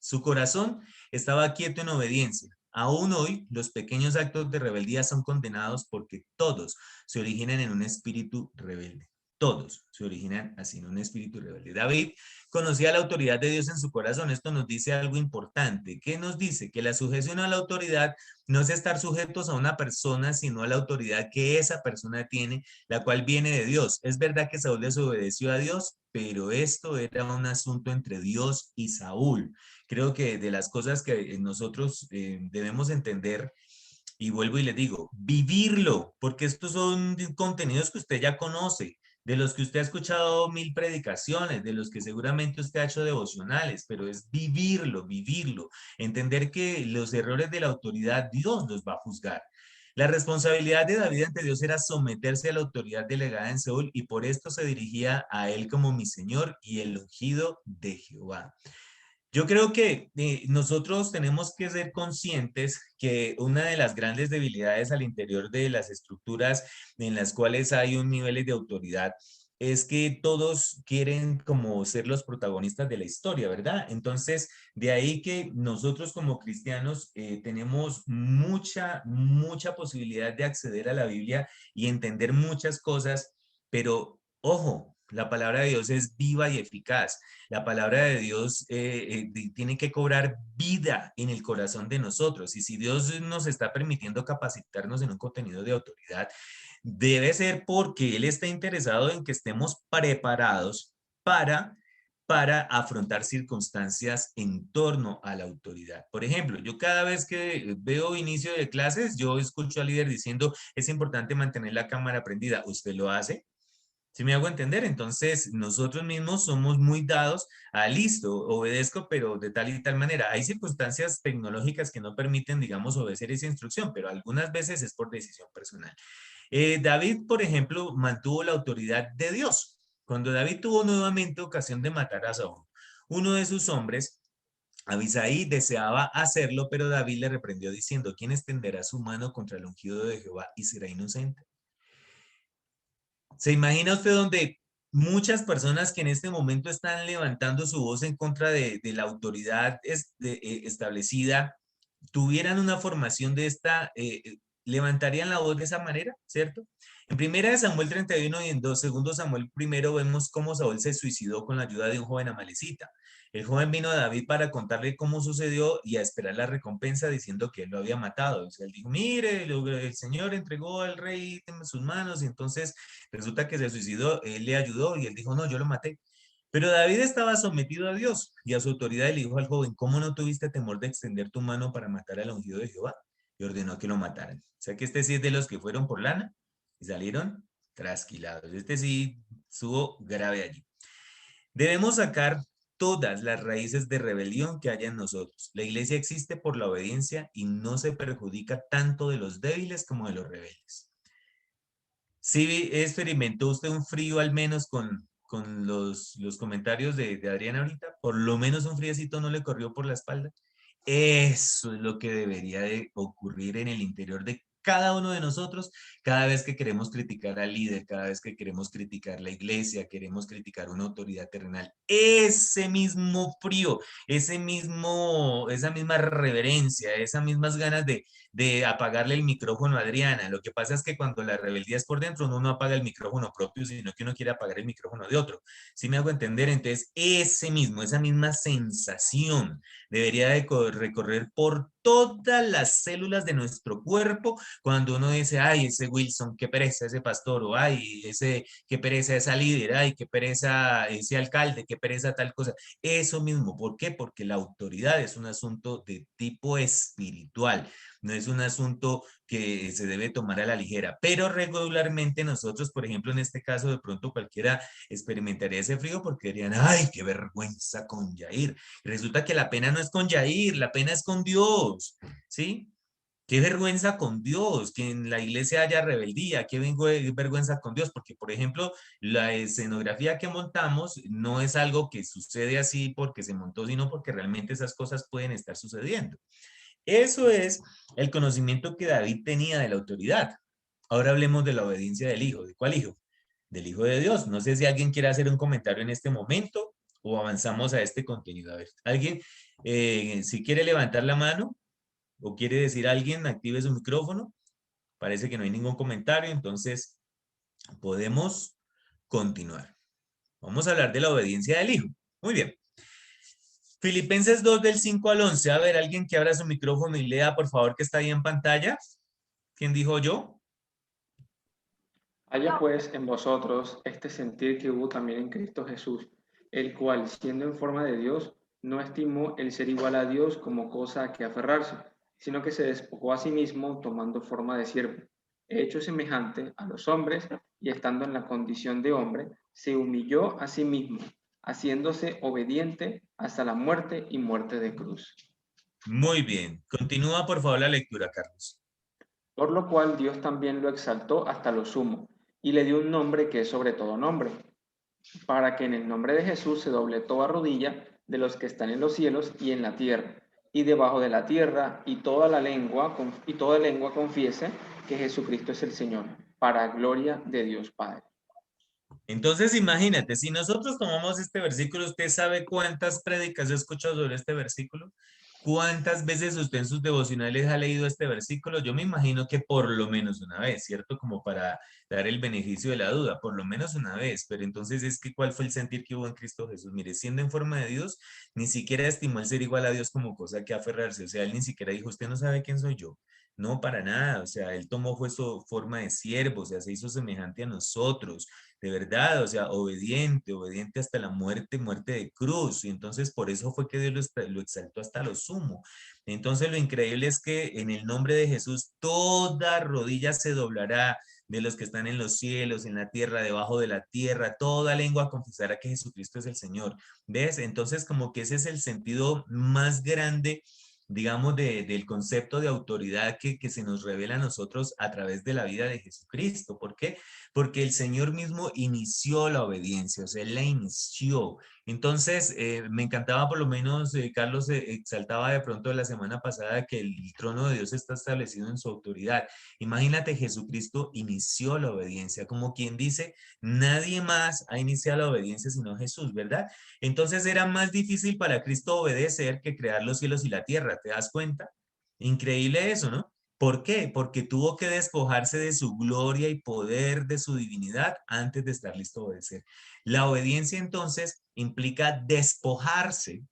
Su corazón estaba quieto en obediencia. Aún hoy, los pequeños actos de rebeldía son condenados porque todos se originan en un espíritu rebelde. Todos se originan así, en un espíritu rebelde. David conocía la autoridad de Dios en su corazón. Esto nos dice algo importante. ¿Qué nos dice? Que la sujeción a la autoridad no es estar sujetos a una persona, sino a la autoridad que esa persona tiene, la cual viene de Dios. Es verdad que Saúl desobedeció a Dios, pero esto era un asunto entre Dios y Saúl. Creo que de las cosas que nosotros debemos entender, y vuelvo y le digo, vivirlo, porque estos son contenidos que usted ya conoce, de los que usted ha escuchado 1000 predicaciones, de los que seguramente usted ha hecho devocionales, pero es vivirlo, entender que los errores de la autoridad Dios los va a juzgar. La responsabilidad de David ante Dios era someterse a la autoridad delegada en Saúl y por esto se dirigía a él como mi Señor y el ungido de Jehová. Yo creo que nosotros tenemos que ser conscientes que una de las grandes debilidades al interior de las estructuras en las cuales hay un nivel de autoridad es que todos quieren como ser los protagonistas de la historia, ¿verdad? Entonces, de ahí que nosotros como cristianos tenemos mucha posibilidad de acceder a la Biblia y entender muchas cosas, pero ojo, la palabra de Dios es viva y eficaz. La palabra de Dios tiene que cobrar vida en el corazón de nosotros. Y si Dios nos está permitiendo capacitarnos en un contenido de autoridad, debe ser porque Él está interesado en que estemos preparados para afrontar circunstancias en torno a la autoridad. Por ejemplo, yo cada vez que veo inicio de clases, yo escucho al líder diciendo, es importante mantener la cámara prendida. ¿Usted lo hace? ¿Sí me hago entender? Entonces, nosotros mismos somos muy dados a listo, obedezco, pero de tal y tal manera. Hay circunstancias tecnológicas que no permiten, digamos, obedecer esa instrucción, pero algunas veces es por decisión personal. David, por ejemplo, mantuvo la autoridad de Dios. Cuando David tuvo nuevamente ocasión de matar a Saúl, uno de sus hombres, Abisai, deseaba hacerlo, pero David le reprendió diciendo, ¿quién extenderá su mano contra el ungido de Jehová y será inocente? ¿Se imagina usted donde muchas personas que en este momento están levantando su voz en contra de la autoridad establecida, tuvieran una formación de esta, levantarían la voz de esa manera, ¿cierto? En 1 Samuel 31 y en 2 Samuel 1 vemos cómo Saúl se suicidó con la ayuda de un joven amalecita. El joven vino a David para contarle cómo sucedió y a esperar la recompensa diciendo que él lo había matado. O sea, él dijo, mire, el Señor entregó al rey en sus manos y entonces resulta que se suicidó, él le ayudó y él dijo, no, yo lo maté. Pero David estaba sometido a Dios y a su autoridad y le dijo al joven, ¿cómo no tuviste temor de extender tu mano para matar al ungido de Jehová? Y ordenó que lo mataran. O sea que este sí es de los que fueron por lana y salieron trasquilados. Este sí estuvo grave allí. Debemos sacar todas las raíces de rebelión que haya en nosotros. La iglesia existe por la obediencia y no se perjudica tanto de los débiles como de los rebeldes. ¿Sí experimentó usted un frío al menos con los comentarios de Adriana ahorita? Por lo menos un friecito no le corrió por la espalda. Eso es lo que debería de ocurrir en el interior de cada uno de nosotros cada vez que queremos criticar al líder, cada vez que queremos criticar la iglesia, queremos criticar una autoridad terrenal. Ese mismo frío, esa misma reverencia, esas mismas ganas de apagarle el micrófono a Adriana. Lo que pasa es que cuando la rebeldía es por dentro, uno no apaga el micrófono propio, sino que uno quiere apagar el micrófono de otro. ¿Sí me hago entender? Entonces, esa misma sensación debería de recorrer por todas las células de nuestro cuerpo cuando uno dice, ay, ese Wilson, qué pereza ese pastor, o ay, qué pereza esa líder, ay, qué pereza ese alcalde, qué pereza tal cosa. Eso mismo, ¿por qué? Porque la autoridad es un asunto de tipo espiritual, no es un asunto que se debe tomar a la ligera, pero regularmente nosotros, por ejemplo, en este caso, de pronto cualquiera experimentaría ese frío porque dirían, ay, qué vergüenza con Yair. Y resulta que la pena no es con Yair, la pena es con Dios, ¿sí? Qué vergüenza con Dios, que en la iglesia haya rebeldía, qué vergüenza con Dios, porque por ejemplo, la escenografía que montamos no es algo que sucede así porque se montó, sino porque realmente esas cosas pueden estar sucediendo. Eso es el conocimiento que David tenía de la autoridad. Ahora hablemos de la obediencia del Hijo. ¿De cuál Hijo? Del Hijo de Dios. No sé si alguien quiere hacer un comentario en este momento o avanzamos a este contenido. A ver, alguien, si quiere levantar la mano o quiere decir alguien, active su micrófono. Parece que no hay ningún comentario, entonces podemos continuar. Vamos a hablar de la obediencia del Hijo. Muy bien. Filipenses 2 del 5 al 11. A ver, alguien que abra su micrófono y lea, por favor, que está ahí en pantalla. ¿Quién dijo yo? Haya pues en vosotros este sentir que hubo también en Cristo Jesús, el cual, siendo en forma de Dios, no estimó el ser igual a Dios como cosa a que aferrarse, sino que se despojó a sí mismo tomando forma de siervo, hecho semejante a los hombres, y estando en la condición de hombre, se humilló a sí mismo, haciéndose obediente hasta la muerte y muerte de cruz. Muy bien. Continúa, por favor, la lectura, Carlos. Por lo cual Dios también lo exaltó hasta lo sumo, y le dio un nombre que es sobre todo nombre, para que en el nombre de Jesús se doble toda rodilla de los que están en los cielos y en la tierra, y debajo de la tierra, y toda lengua confiese que Jesucristo es el Señor, para gloria de Dios Padre. Entonces, imagínate, si nosotros tomamos este versículo, ¿usted sabe cuántas prédicas he escuchado sobre este versículo? ¿Cuántas veces usted en sus devocionales ha leído este versículo? Yo me imagino que por lo menos una vez, ¿cierto? Como para dar el beneficio de la duda, por lo menos una vez. Pero entonces es que ¿cuál fue el sentir que hubo en Cristo Jesús? Mire, siendo en forma de Dios, ni siquiera estimó el ser igual a Dios como cosa que aferrarse. O sea, él ni siquiera dijo, usted no sabe quién soy yo. No, para nada. O sea, él tomó fue su forma de siervo, o sea, se hizo semejante a nosotros de verdad, o sea, obediente, obediente hasta la muerte, muerte de cruz. Y entonces por eso fue que Dios lo exaltó hasta lo sumo. Entonces lo increíble es que en el nombre de Jesús toda rodilla se doblará de los que están en los cielos, en la tierra, debajo de la tierra, toda lengua confesará que Jesucristo es el Señor. ¿Ves? Entonces como que ese es el sentido más grande, digamos, del concepto de autoridad que se nos revela a nosotros a través de la vida de Jesucristo. ¿Por qué? Porque el Señor mismo inició la obediencia, o sea, Él la inició. Entonces, me encantaba por lo menos, Carlos exaltaba de pronto la semana pasada que el trono de Dios está establecido en su autoridad. Imagínate, Jesucristo inició la obediencia, como quien dice, nadie más ha iniciado la obediencia sino Jesús, ¿verdad? Entonces era más difícil para Cristo obedecer que crear los cielos y la tierra, ¿te das cuenta? Increíble eso, ¿no? ¿Por qué? Porque tuvo que despojarse de su gloria y poder de su divinidad antes de estar listo a obedecer. La obediencia entonces implica despojarse,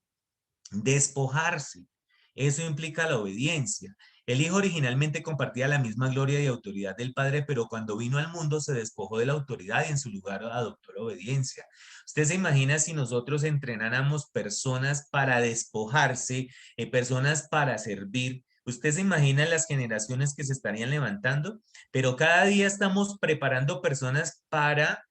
despojarse. Eso implica la obediencia. El Hijo originalmente compartía la misma gloria y autoridad del Padre, pero cuando vino al mundo se despojó de la autoridad y en su lugar adoptó la obediencia. ¿Usted se imagina si nosotros entrenáramos personas para despojarse, personas para servir? ¿Usted se imagina las generaciones que se estarían levantando? Pero cada día estamos preparando personas para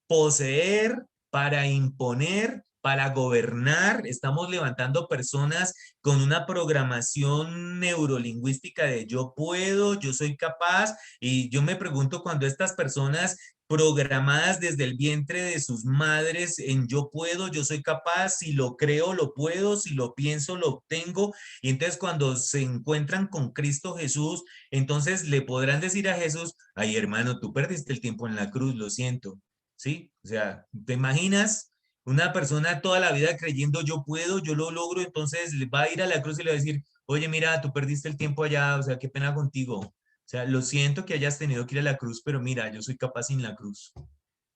poseer, para imponer, para gobernar. Estamos levantando personas con una programación neurolingüística de yo puedo, yo soy capaz. Y yo me pregunto cuando estas personas programadas desde el vientre de sus madres en yo puedo, yo soy capaz, si lo creo, lo puedo, si lo pienso, lo obtengo. Y entonces cuando se encuentran con Cristo Jesús, entonces le podrán decir a Jesús, ay hermano, tú perdiste el tiempo en la cruz, lo siento. ¿Sí? O sea, ¿te imaginas una persona toda la vida creyendo yo puedo, yo lo logro, entonces va a ir a la cruz y le va a decir, oye, mira, tú perdiste el tiempo allá, o sea, qué pena contigo. O sea, lo siento que hayas tenido que ir a la cruz, pero mira, yo soy capaz sin la cruz.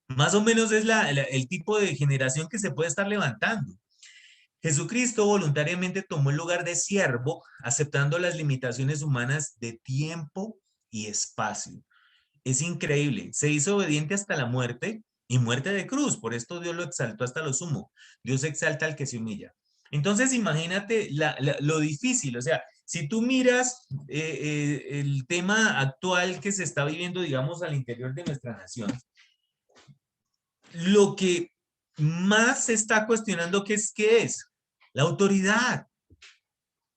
Más o menos es el tipo de generación que se puede estar levantando. Jesucristo voluntariamente tomó el lugar de siervo, aceptando las limitaciones humanas de tiempo y espacio. Es increíble, se hizo obediente hasta la muerte y muerte de cruz, por esto Dios lo exaltó hasta lo sumo. Dios exalta al que se humilla. Entonces imagínate lo difícil, o sea, si tú miras el tema actual que se está viviendo, digamos, al interior de nuestra nación, lo que más se está cuestionando ¿qué es? La autoridad,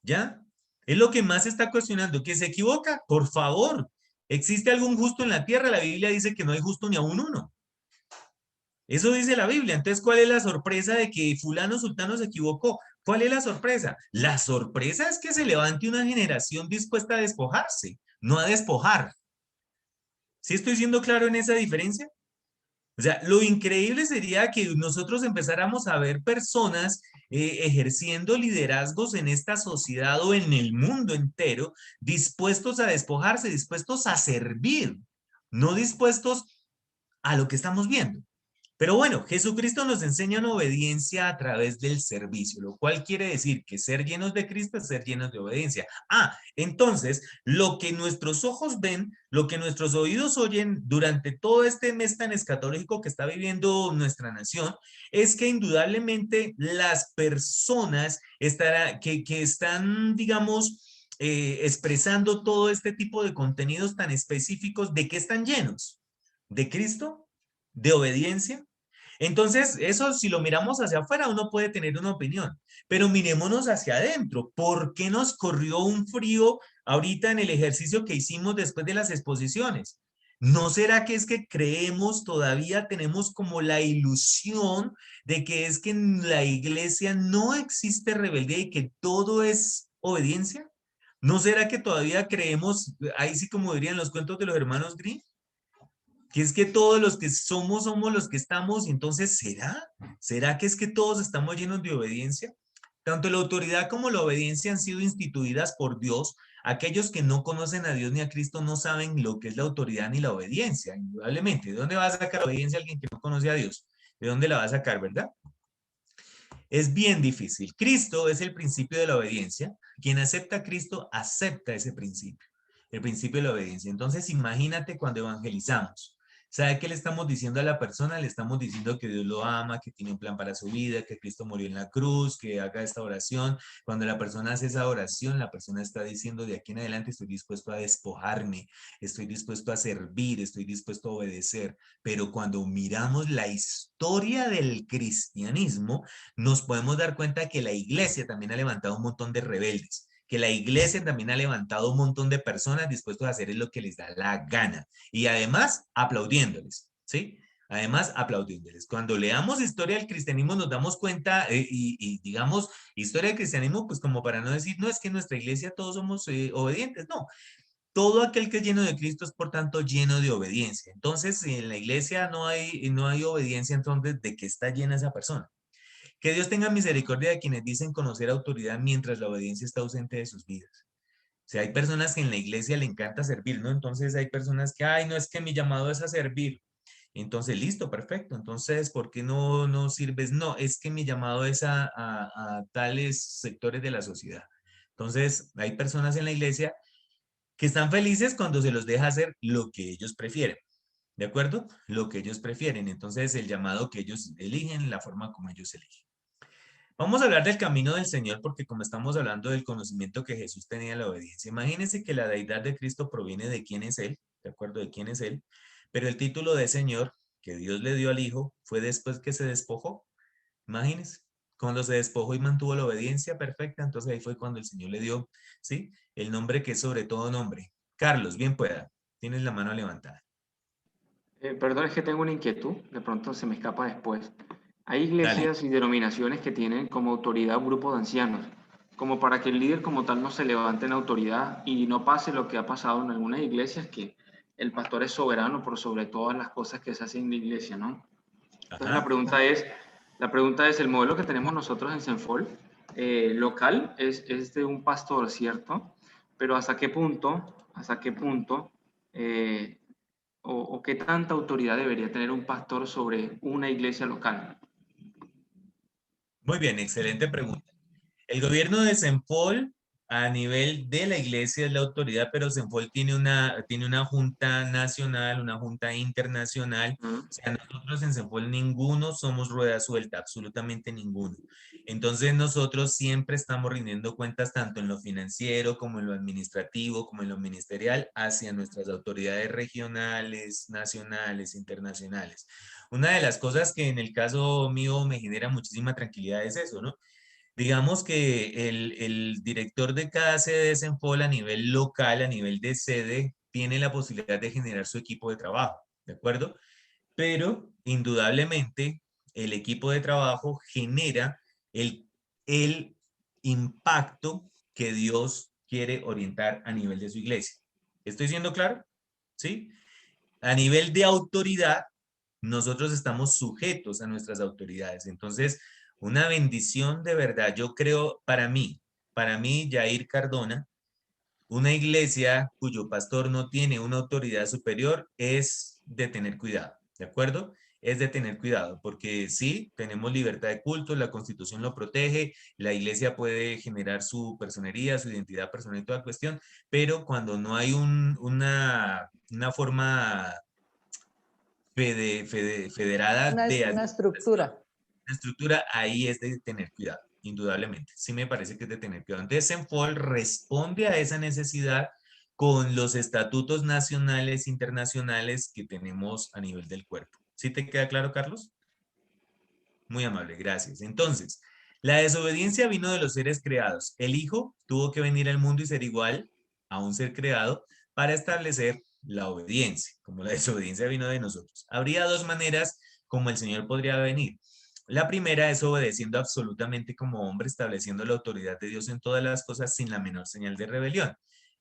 ¿ya? Es lo que más se está cuestionando. ¿Que se equivoca? Por favor, ¿existe algún justo en la tierra? La Biblia dice que no hay justo ni aún uno. Eso dice la Biblia. Entonces, ¿cuál es la sorpresa de que fulano sultano se equivocó? ¿Cuál es la sorpresa? La sorpresa es que se levante una generación dispuesta a despojarse, no a despojar. ¿Sí estoy siendo claro en esa diferencia? O sea, lo increíble sería que nosotros empezáramos a ver personas ejerciendo liderazgos en esta sociedad o en el mundo entero, dispuestos a despojarse, dispuestos a servir, no dispuestos a lo que estamos viendo. Pero bueno, Jesucristo nos enseña una obediencia a través del servicio, lo cual quiere decir que ser llenos de Cristo es ser llenos de obediencia. Entonces, lo que nuestros ojos ven, lo que nuestros oídos oyen durante todo este mes tan escatológico que está viviendo nuestra nación, es que indudablemente las personas que están, digamos, expresando todo este tipo de contenidos tan específicos, ¿de qué están llenos? ¿De Cristo? ¿De obediencia? Entonces, eso si lo miramos hacia afuera, uno puede tener una opinión, pero mirémonos hacia adentro. ¿Por qué nos corrió un frío ahorita en el ejercicio que hicimos después de las exposiciones? ¿No será que es que creemos, todavía tenemos como la ilusión de que es que en la iglesia no existe rebeldía y que todo es obediencia? ¿No será que todavía creemos, ahí sí como dirían los cuentos de los hermanos Grimm? que es que todos los que somos los que estamos, y entonces, ¿será que es que todos estamos llenos de obediencia? Tanto la autoridad como la obediencia han sido instituidas por Dios. Aquellos que no conocen a Dios ni a Cristo no saben lo que es la autoridad ni la obediencia, indudablemente. ¿De dónde va a sacar obediencia alguien que no conoce a Dios? ¿De dónde la va a sacar, verdad? Es bien difícil. Cristo es el principio de la obediencia. Quien acepta a Cristo acepta ese principio, el principio de la obediencia. Entonces, imagínate cuando evangelizamos. ¿Sabe qué le estamos diciendo a la persona? Le estamos diciendo que Dios lo ama, que tiene un plan para su vida, que Cristo murió en la cruz, que haga esta oración. Cuando la persona hace esa oración, la persona está diciendo, de aquí en adelante estoy dispuesto a despojarme, estoy dispuesto a servir, estoy dispuesto a obedecer. Pero cuando miramos la historia del cristianismo, nos podemos dar cuenta que la iglesia también ha levantado un montón de rebeldes, que la iglesia también ha levantado un montón de personas dispuestos a hacer lo que les da la gana y además aplaudiéndoles, ¿sí? Además aplaudiéndoles. Cuando leamos historia del cristianismo nos damos cuenta y digamos historia del cristianismo, pues como para no decir, no, es que en nuestra iglesia todos somos obedientes, no. Todo aquel que es lleno de Cristo es por tanto lleno de obediencia. Entonces, si en la iglesia no hay obediencia, entonces, ¿de qué está llena esa persona? Que Dios tenga misericordia de quienes dicen conocer autoridad mientras la obediencia está ausente de sus vidas. O sea, hay personas que en la iglesia le encanta servir, ¿no? Entonces hay personas que, ay, no, es que mi llamado es a servir. Entonces, listo, perfecto. Entonces, ¿por qué no sirves? No, es que mi llamado es a tales sectores de la sociedad. Entonces, hay personas en la iglesia que están felices cuando se los deja hacer lo que ellos prefieren. ¿De acuerdo? Lo que ellos prefieren. Entonces, el llamado que ellos eligen, la forma como ellos eligen. Vamos a hablar del camino del Señor porque como estamos hablando del conocimiento que Jesús tenía de la obediencia, imagínense que la deidad de Cristo proviene de quién es Él, ¿de acuerdo? De quién es Él, pero el título de Señor que Dios le dio al Hijo fue después que se despojó. Imagínense, cuando se despojó y mantuvo la obediencia perfecta, entonces ahí fue cuando el Señor le dio, ¿sí? El nombre que es sobre todo nombre. Carlos, bien pueda, tienes la mano levantada. Perdón, es que tengo una inquietud, de pronto se me escapa después. Hay iglesias y denominaciones que tienen como autoridad un grupo de ancianos, como para que el líder como tal no se levante en autoridad y no pase lo que ha pasado en algunas iglesias, que el pastor es soberano por sobre todas las cosas que se hacen en la iglesia, ¿no? Entonces la pregunta es, el modelo que tenemos nosotros en Senfol, local, es de un pastor, ¿cierto? Pero ¿hasta qué punto, o qué tanta autoridad debería tener un pastor sobre una iglesia local? Muy bien, excelente pregunta. El gobierno de Senfol a nivel de la iglesia es la autoridad, pero Senfol tiene una junta nacional, una junta internacional. O sea, nosotros en Senfol ninguno somos rueda suelta, absolutamente ninguno. Entonces nosotros siempre estamos rindiendo cuentas tanto en lo financiero como en lo administrativo, como en lo ministerial, hacia nuestras autoridades regionales, nacionales, internacionales. Una de las cosas que en el caso mío me genera muchísima tranquilidad es eso, ¿no? Digamos que el director de cada sede de Senfol a nivel local, a nivel de sede, tiene la posibilidad de generar su equipo de trabajo, ¿de acuerdo? Pero indudablemente el equipo de trabajo genera el impacto que Dios quiere orientar a nivel de su iglesia. ¿Estoy siendo claro? ¿Sí? A nivel de autoridad, nosotros estamos sujetos a nuestras autoridades. Entonces, una bendición de verdad, yo creo, para mí, Yair Cardona, una iglesia cuyo pastor no tiene una autoridad superior es de tener cuidado, ¿de acuerdo? Es de tener cuidado, porque sí, tenemos libertad de culto, la Constitución lo protege, la iglesia puede generar su personería, su identidad personal y toda cuestión, pero cuando no hay una forma federada una estructura. La estructura ahí es de tener cuidado, indudablemente. Sí me parece que es de tener cuidado. Entonces, Senfol responde a esa necesidad con los estatutos nacionales, internacionales que tenemos a nivel del cuerpo. ¿Sí te queda claro, Carlos? Muy amable, gracias. Entonces, la desobediencia vino de los seres creados. El Hijo tuvo que venir al mundo y ser igual a un ser creado para establecer la obediencia, como la desobediencia vino de nosotros. Habría dos maneras como el Señor podría venir. La primera es obedeciendo absolutamente como hombre, estableciendo la autoridad de Dios en todas las cosas sin la menor señal de rebelión.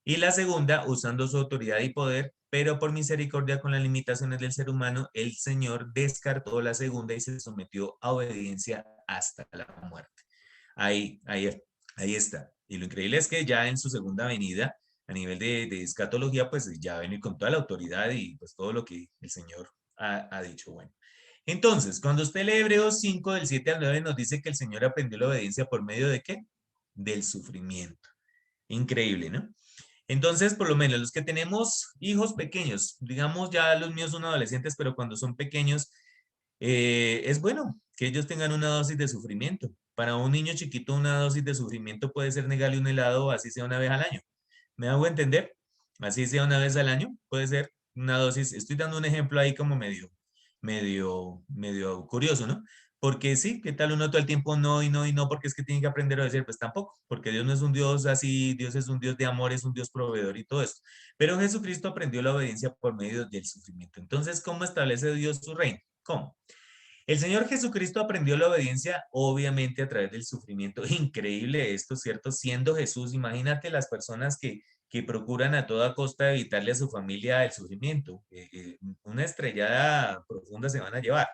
Y la segunda, usando su autoridad y poder, pero por misericordia con las limitaciones del ser humano, el Señor descartó la segunda y se sometió a obediencia hasta la muerte. Ahí está. Y lo increíble es que ya en su segunda venida, a nivel de escatología, pues ya va a venir con toda la autoridad y pues todo lo que el Señor ha dicho. Bueno, entonces, cuando usted lee Hebreos 5, del 7 al 9, nos dice que el Señor aprendió la obediencia por medio de ¿qué? Del sufrimiento. Increíble, ¿no? Entonces, por lo menos los que tenemos hijos pequeños, digamos ya los míos son adolescentes, pero cuando son pequeños, es bueno que ellos tengan una dosis de sufrimiento. Para un niño chiquito, una dosis de sufrimiento puede ser negarle un helado, así sea una vez al año. ¿Me hago entender? Así sea una vez al año, puede ser una dosis. Estoy dando un ejemplo ahí como medio curioso, ¿no? Porque sí, ¿qué tal uno todo el tiempo no y no y no? Porque es que tiene que aprender a decir, pues tampoco, porque Dios no es un Dios así, Dios es un Dios de amor, es un Dios proveedor y todo eso. Pero Jesucristo aprendió la obediencia por medio del sufrimiento. Entonces, ¿cómo establece Dios su reino? ¿Cómo? El Señor Jesucristo aprendió la obediencia, obviamente, a través del sufrimiento. Increíble esto, ¿cierto? Siendo Jesús, imagínate las personas que procuran a toda costa evitarle a su familia el sufrimiento. Una estrellada profunda se van a llevar.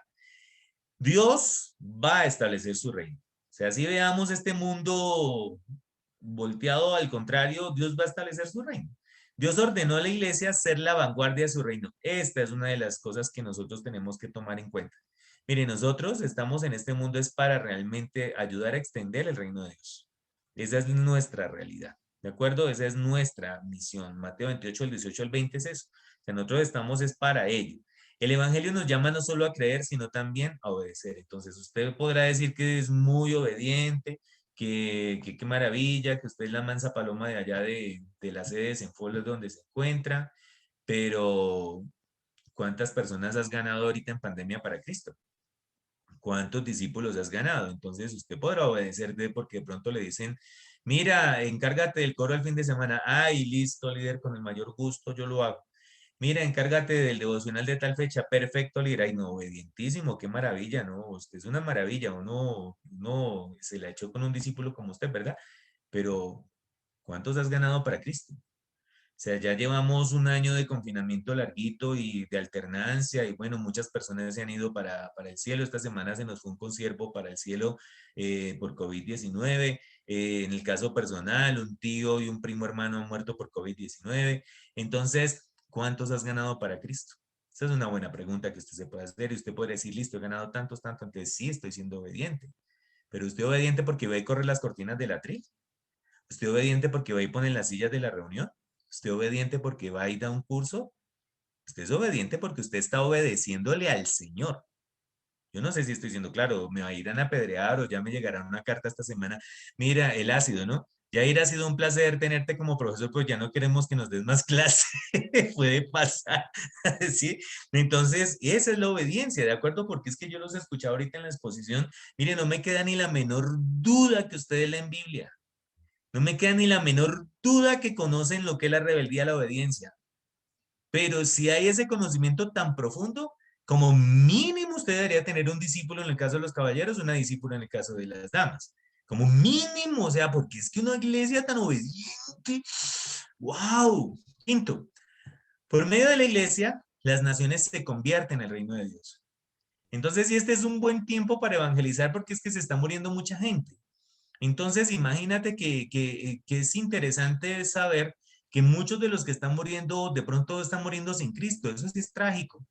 Dios va a establecer su reino. O sea, si veamos este mundo volteado al contrario, Dios va a establecer su reino. Dios ordenó a la iglesia ser la vanguardia de su reino. Esta es una de las cosas que nosotros tenemos que tomar en cuenta. Mire, nosotros estamos en este mundo es para realmente ayudar a extender el reino de Dios. Esa es nuestra realidad, ¿de acuerdo? Esa es nuestra misión. Mateo 28, el 18 al 20 es eso. O sea, nosotros estamos es para ello. El evangelio nos llama no solo a creer, sino también a obedecer. Entonces, usted podrá decir que es muy obediente, que qué maravilla, que usted es la mansa paloma de allá de la sede de Senfoles donde se encuentra, pero ¿cuántas personas has ganado ahorita en pandemia para Cristo? ¿Cuántos discípulos has ganado? Entonces usted podrá obedecerte porque de pronto le dicen, mira, encárgate del coro el fin de semana. Ay, listo, líder, con el mayor gusto yo lo hago. Mira, encárgate del devocional de tal fecha. Perfecto, líder. Ay, no, obedientísimo, qué maravilla, ¿no? Usted es una maravilla, uno se la echó con un discípulo como usted, ¿verdad? Pero, ¿cuántos has ganado para Cristo? O sea, ya llevamos un año de confinamiento larguito y de alternancia y bueno, muchas personas se han ido para el cielo. Esta semana se nos fue un consiervo para el cielo por COVID-19. En el caso personal, un tío y un primo hermano han muerto por COVID-19. Entonces, ¿cuántos has ganado para Cristo? Esa es una buena pregunta que usted se puede hacer y usted puede decir, listo, he ganado tantos, tanto, entonces sí, estoy siendo obediente. Pero usted obediente porque va y corre las cortinas del atril. Usted obediente porque va y pone las sillas de la reunión. Usted obediente porque va y da un curso. Usted es obediente porque usted está obedeciéndole al Señor. Yo no sé si estoy siendo claro, me va a ir a apedrear o ya me llegará una carta esta semana. Mira, el ácido, ¿no? Yair, ha sido un placer tenerte como profesor, pero ya no queremos que nos des más clase. Puede pasar, ¿sí? Entonces, esa es la obediencia, ¿de acuerdo? Porque es que yo los he escuchado ahorita en la exposición. Mire, no me queda ni la menor duda que ustedes leen Biblia. No me queda ni la menor duda que conocen lo que es la rebeldía a la obediencia. Pero si hay ese conocimiento tan profundo, como mínimo usted debería tener un discípulo en el caso de los caballeros, una discípula en el caso de las damas. Como mínimo, o sea, porque es que una iglesia tan obediente. ¡Wow! Quinto, por medio de la iglesia, las naciones se convierten en el reino de Dios. Entonces, sí, este es un buen tiempo para evangelizar porque es que se está muriendo mucha gente. Entonces, imagínate que es interesante saber que muchos de los que están muriendo, de pronto están muriendo sin Cristo. Eso sí es trágico.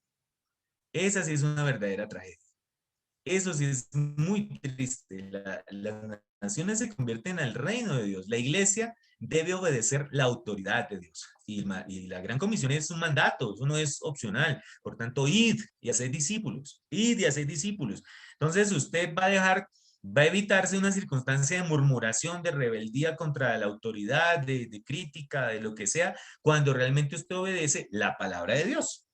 Esa sí es una verdadera tragedia. Eso sí es muy triste. Las naciones se convierten al reino de Dios. La iglesia debe obedecer la autoridad de Dios. Y la gran comisión es un mandato, eso no es opcional. Por tanto, id y haced discípulos. Id y haced discípulos. Entonces, usted va a evitarse una circunstancia de murmuración, de rebeldía contra la autoridad, de crítica, de lo que sea, cuando realmente usted obedece la palabra de Dios.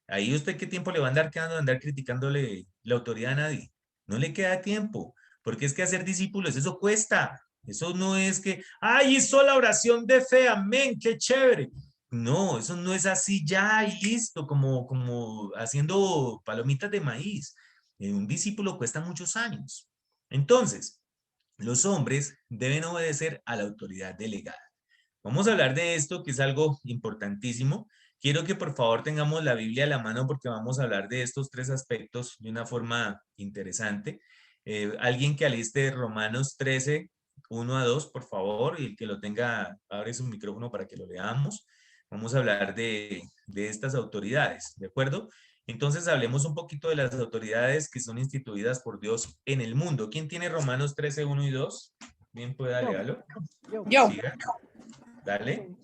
Ahí usted qué tiempo le va a andar quedando de andar criticándole la autoridad a nadie. No le queda tiempo, porque es que hacer discípulos, eso cuesta. Eso no es que, ¡ay, hizo la oración de fe! ¡Amén! ¡Qué chévere! No, eso no es así ya y listo, como haciendo palomitas de maíz. Un discípulo cuesta muchos años. Entonces, los hombres deben obedecer a la autoridad delegada. Vamos a hablar de esto, que es algo importantísimo. Quiero que por favor tengamos la Biblia a la mano porque vamos a hablar de estos tres aspectos de una forma interesante. Alguien que aliste Romanos 13, 1 a 2, por favor, y el que lo tenga, abre su micrófono para que lo leamos. Vamos a hablar de estas autoridades, ¿de acuerdo? Entonces hablemos un poquito de las autoridades que son instituidas por Dios en el mundo. ¿Quién tiene Romanos 13, 1 y 2? Bien, puede leerlo. Yo. Siga. Dale.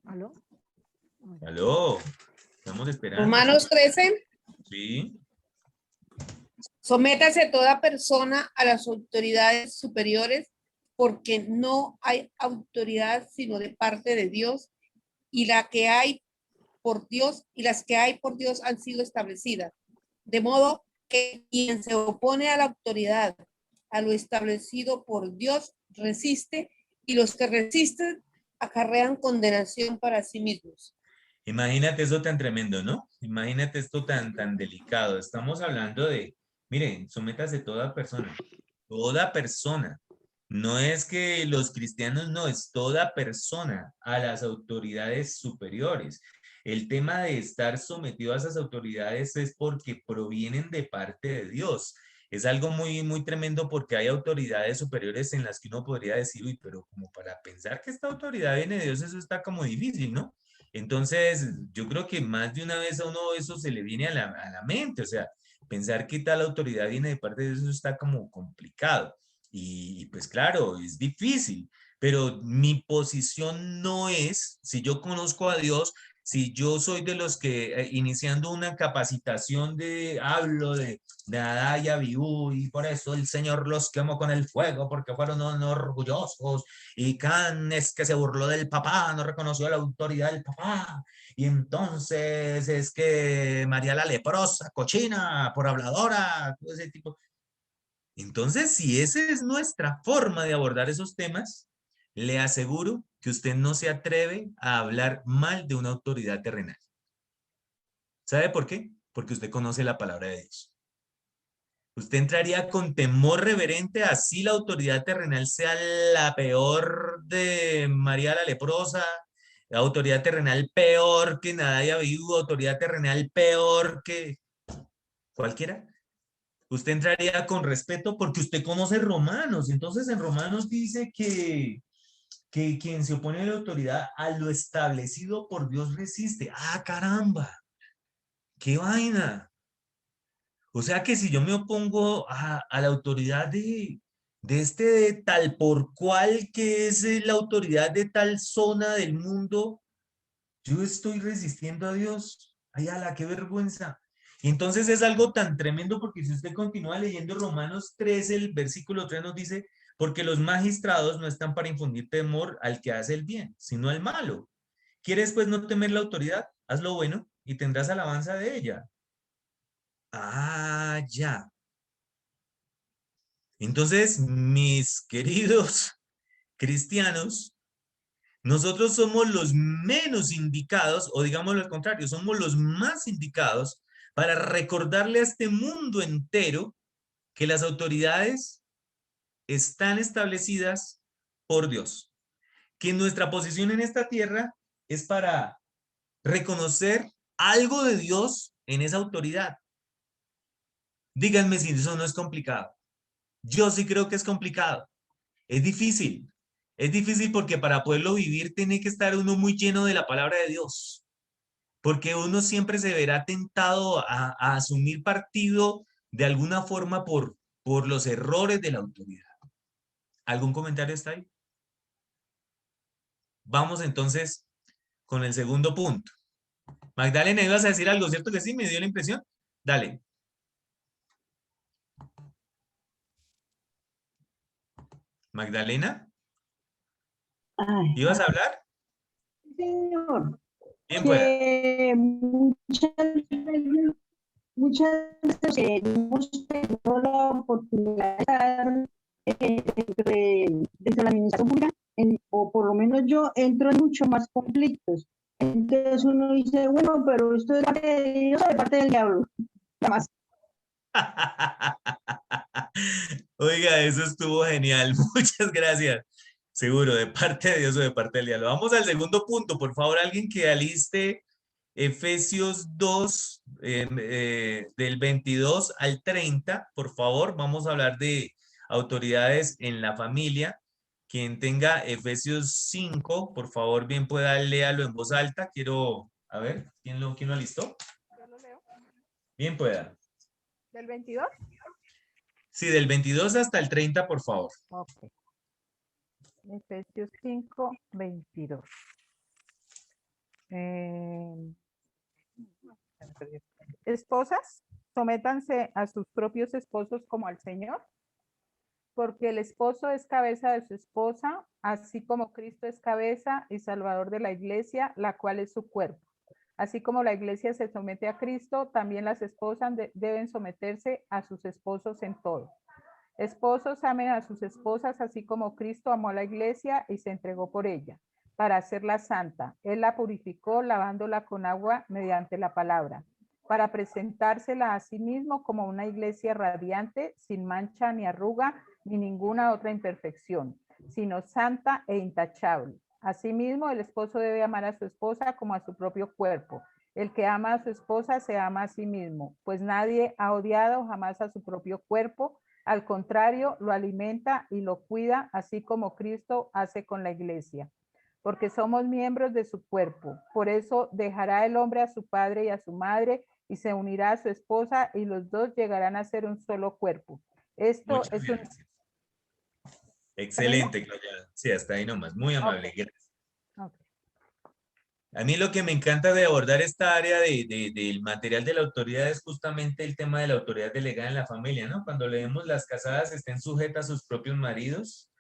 ¿Aló? Aló. Estamos esperando. Romanos 13. Sí. Sométase toda persona a las autoridades superiores, porque no hay autoridad sino de parte de Dios, y la que hay por Dios y las que hay por Dios han sido establecidas. De modo que quien se opone a la autoridad, a lo establecido por Dios, resiste, y los que resisten acarrean condenación para sí mismos. Imagínate eso tan tremendo, ¿no? Imagínate esto tan delicado. Estamos hablando de, miren, sométase toda persona. Toda persona. No es que los cristianos, no, es toda persona a las autoridades superiores. El tema de estar sometido a esas autoridades es porque provienen de parte de Dios. Es algo muy tremendo porque hay autoridades superiores en las que uno podría decir, uy, pero como para pensar que esta autoridad viene de Dios, eso está como difícil, ¿no? Entonces, yo creo que más de una vez a uno eso se le viene a la mente, o sea, pensar que tal autoridad viene de parte de Dios, eso está como complicado. Y pues claro, es difícil, pero mi posición no es, si yo conozco a Dios, si yo soy de los que iniciando una capacitación hablo de Nadab y Abiú, y por eso el Señor los quemó con el fuego, porque fueron orgullosos, y Can es que se burló del papá, no reconoció la autoridad del papá, y entonces es que María la leprosa, cochina, por habladora, todo ese tipo. Entonces, si esa es nuestra forma de abordar esos temas, le aseguro que usted no se atreve a hablar mal de una autoridad terrenal. ¿Sabe por qué? Porque usted conoce la palabra de Dios. Usted entraría con temor reverente, así la autoridad terrenal sea la peor de María la leprosa, la autoridad terrenal peor que Nadab y Abiú, autoridad terrenal peor que cualquiera. Usted entraría con respeto porque usted conoce Romanos. Entonces en Romanos dice que quien se opone a la autoridad, a lo establecido por Dios resiste. ¡Ah, caramba! ¡Qué vaina! O sea que si yo me opongo a la autoridad de tal por cual que es la autoridad de tal zona del mundo, yo estoy resistiendo a Dios. ¡Ay, ala, qué vergüenza! Y entonces es algo tan tremendo porque si usted continúa leyendo Romanos 13, el versículo 3 nos dice, porque los magistrados no están para infundir temor al que hace el bien, sino al malo. ¿Quieres pues no temer la autoridad? Haz lo bueno y tendrás alabanza de ella. Ah, ya. Entonces, mis queridos cristianos, nosotros somos los menos indicados, o digámoslo al contrario, somos los más indicados para recordarle a este mundo entero que las autoridades están establecidas por Dios. Que nuestra posición en esta tierra es para reconocer algo de Dios en esa autoridad. Díganme si eso no es complicado. Yo sí creo que es complicado. Es difícil. Es difícil porque para poderlo vivir tiene que estar uno muy lleno de la palabra de Dios. Porque uno siempre se verá tentado a asumir partido de alguna forma por los errores de la autoridad. ¿Algún comentario está ahí? Vamos entonces con el segundo punto. Magdalena, ibas a decir algo, ¿cierto que sí? ¿Me dio la impresión? Dale. Magdalena. ¿Ibas a hablar? Señor. Bien, pues. Muchas veces hemos tenido la oportunidad de estar desde la administración pública, o por lo menos yo entro en mucho más conflictos. Entonces uno dice, bueno, pero esto es parte de Dios o de parte del diablo. Nada más. Oiga, eso estuvo genial. Muchas gracias. Seguro, de parte de Dios o de parte del diablo. Vamos al segundo punto. Por favor, alguien que aliste Efesios 2, del 22 al 30. Por favor, vamos a hablar de autoridades en la familia. Quien tenga Efesios 5, por favor, bien pueda léalo en voz alta. Quiero, a ver, ¿quién lo alistó? Yo lo leo. Bien pueda. ¿Del 22? Sí, del 22 hasta el 30, por favor. Ok. Efesios 5, 22. Esposas, sométanse a sus propios esposos como al Señor, porque el esposo es cabeza de su esposa, así como Cristo es cabeza y salvador de la iglesia, la cual es su cuerpo. Así como la iglesia se somete a Cristo, también las esposas deben someterse a sus esposos en todo. Esposos, amen a sus esposas, así como Cristo amó a la iglesia y se entregó por ella, para hacerla santa. Él la purificó lavándola con agua mediante la palabra, para presentársela a sí mismo como una iglesia radiante, sin mancha ni arruga, ni ninguna otra imperfección, sino santa e intachable. Asimismo, el esposo debe amar a su esposa como a su propio cuerpo. El que ama a su esposa se ama a sí mismo, pues nadie ha odiado jamás a su propio cuerpo. Al contrario, lo alimenta y lo cuida, así como Cristo hace con la iglesia, porque somos miembros de su cuerpo. Por eso dejará el hombre a su padre y a su madre y se unirá a su esposa y los dos llegarán a ser un solo cuerpo. Esto Muchas es un... gracias. Excelente, Claudia. Sí, hasta ahí nomás. Muy amable. Okay. Gracias. Okay. A mí lo que me encanta de abordar esta área del material de la autoridad es justamente el tema de la autoridad delegada en la familia, ¿no? Cuando leemos las casadas estén sujetas a sus propios maridos,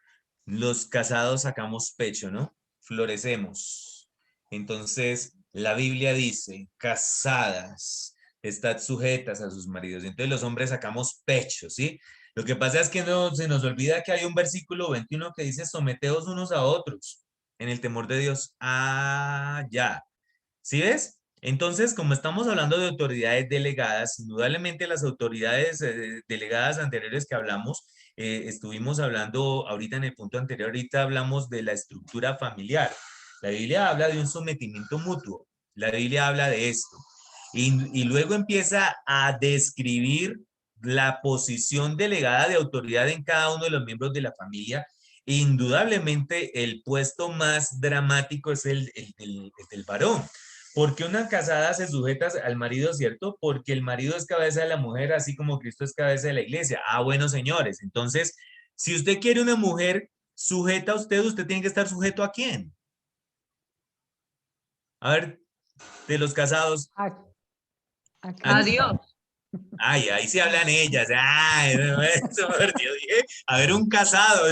los casados sacamos pecho, ¿no? Florecemos. Entonces, la Biblia dice, casadas, estad sujetas a sus maridos. Entonces, los hombres sacamos pecho, ¿sí? Lo que pasa es que no, se nos olvida que hay un versículo 21 que dice, someteos unos a otros en el temor de Dios. Ah, ya. ¿Sí ves? Entonces, como estamos hablando de autoridades delegadas, indudablemente las autoridades delegadas anteriores que hablamos, estuvimos hablando ahorita en el punto anterior, ahorita hablamos de la estructura familiar. La Biblia habla de un sometimiento mutuo. La Biblia habla de esto. Y luego empieza a describir la posición delegada de autoridad en cada uno de los miembros de la familia. Indudablemente el puesto más dramático es el del varón. ¿Por qué una casada se sujeta al marido, cierto? Porque el marido es cabeza de la mujer, así como Cristo es cabeza de la iglesia. Ah, bueno, señores. Entonces, si usted quiere una mujer sujeta a usted, usted tiene que estar sujeto ¿a quién? A ver, de los casados. A Dios. Ay, ahí sí hablan ellas. Ay, eso me perdió. A ver, un casado.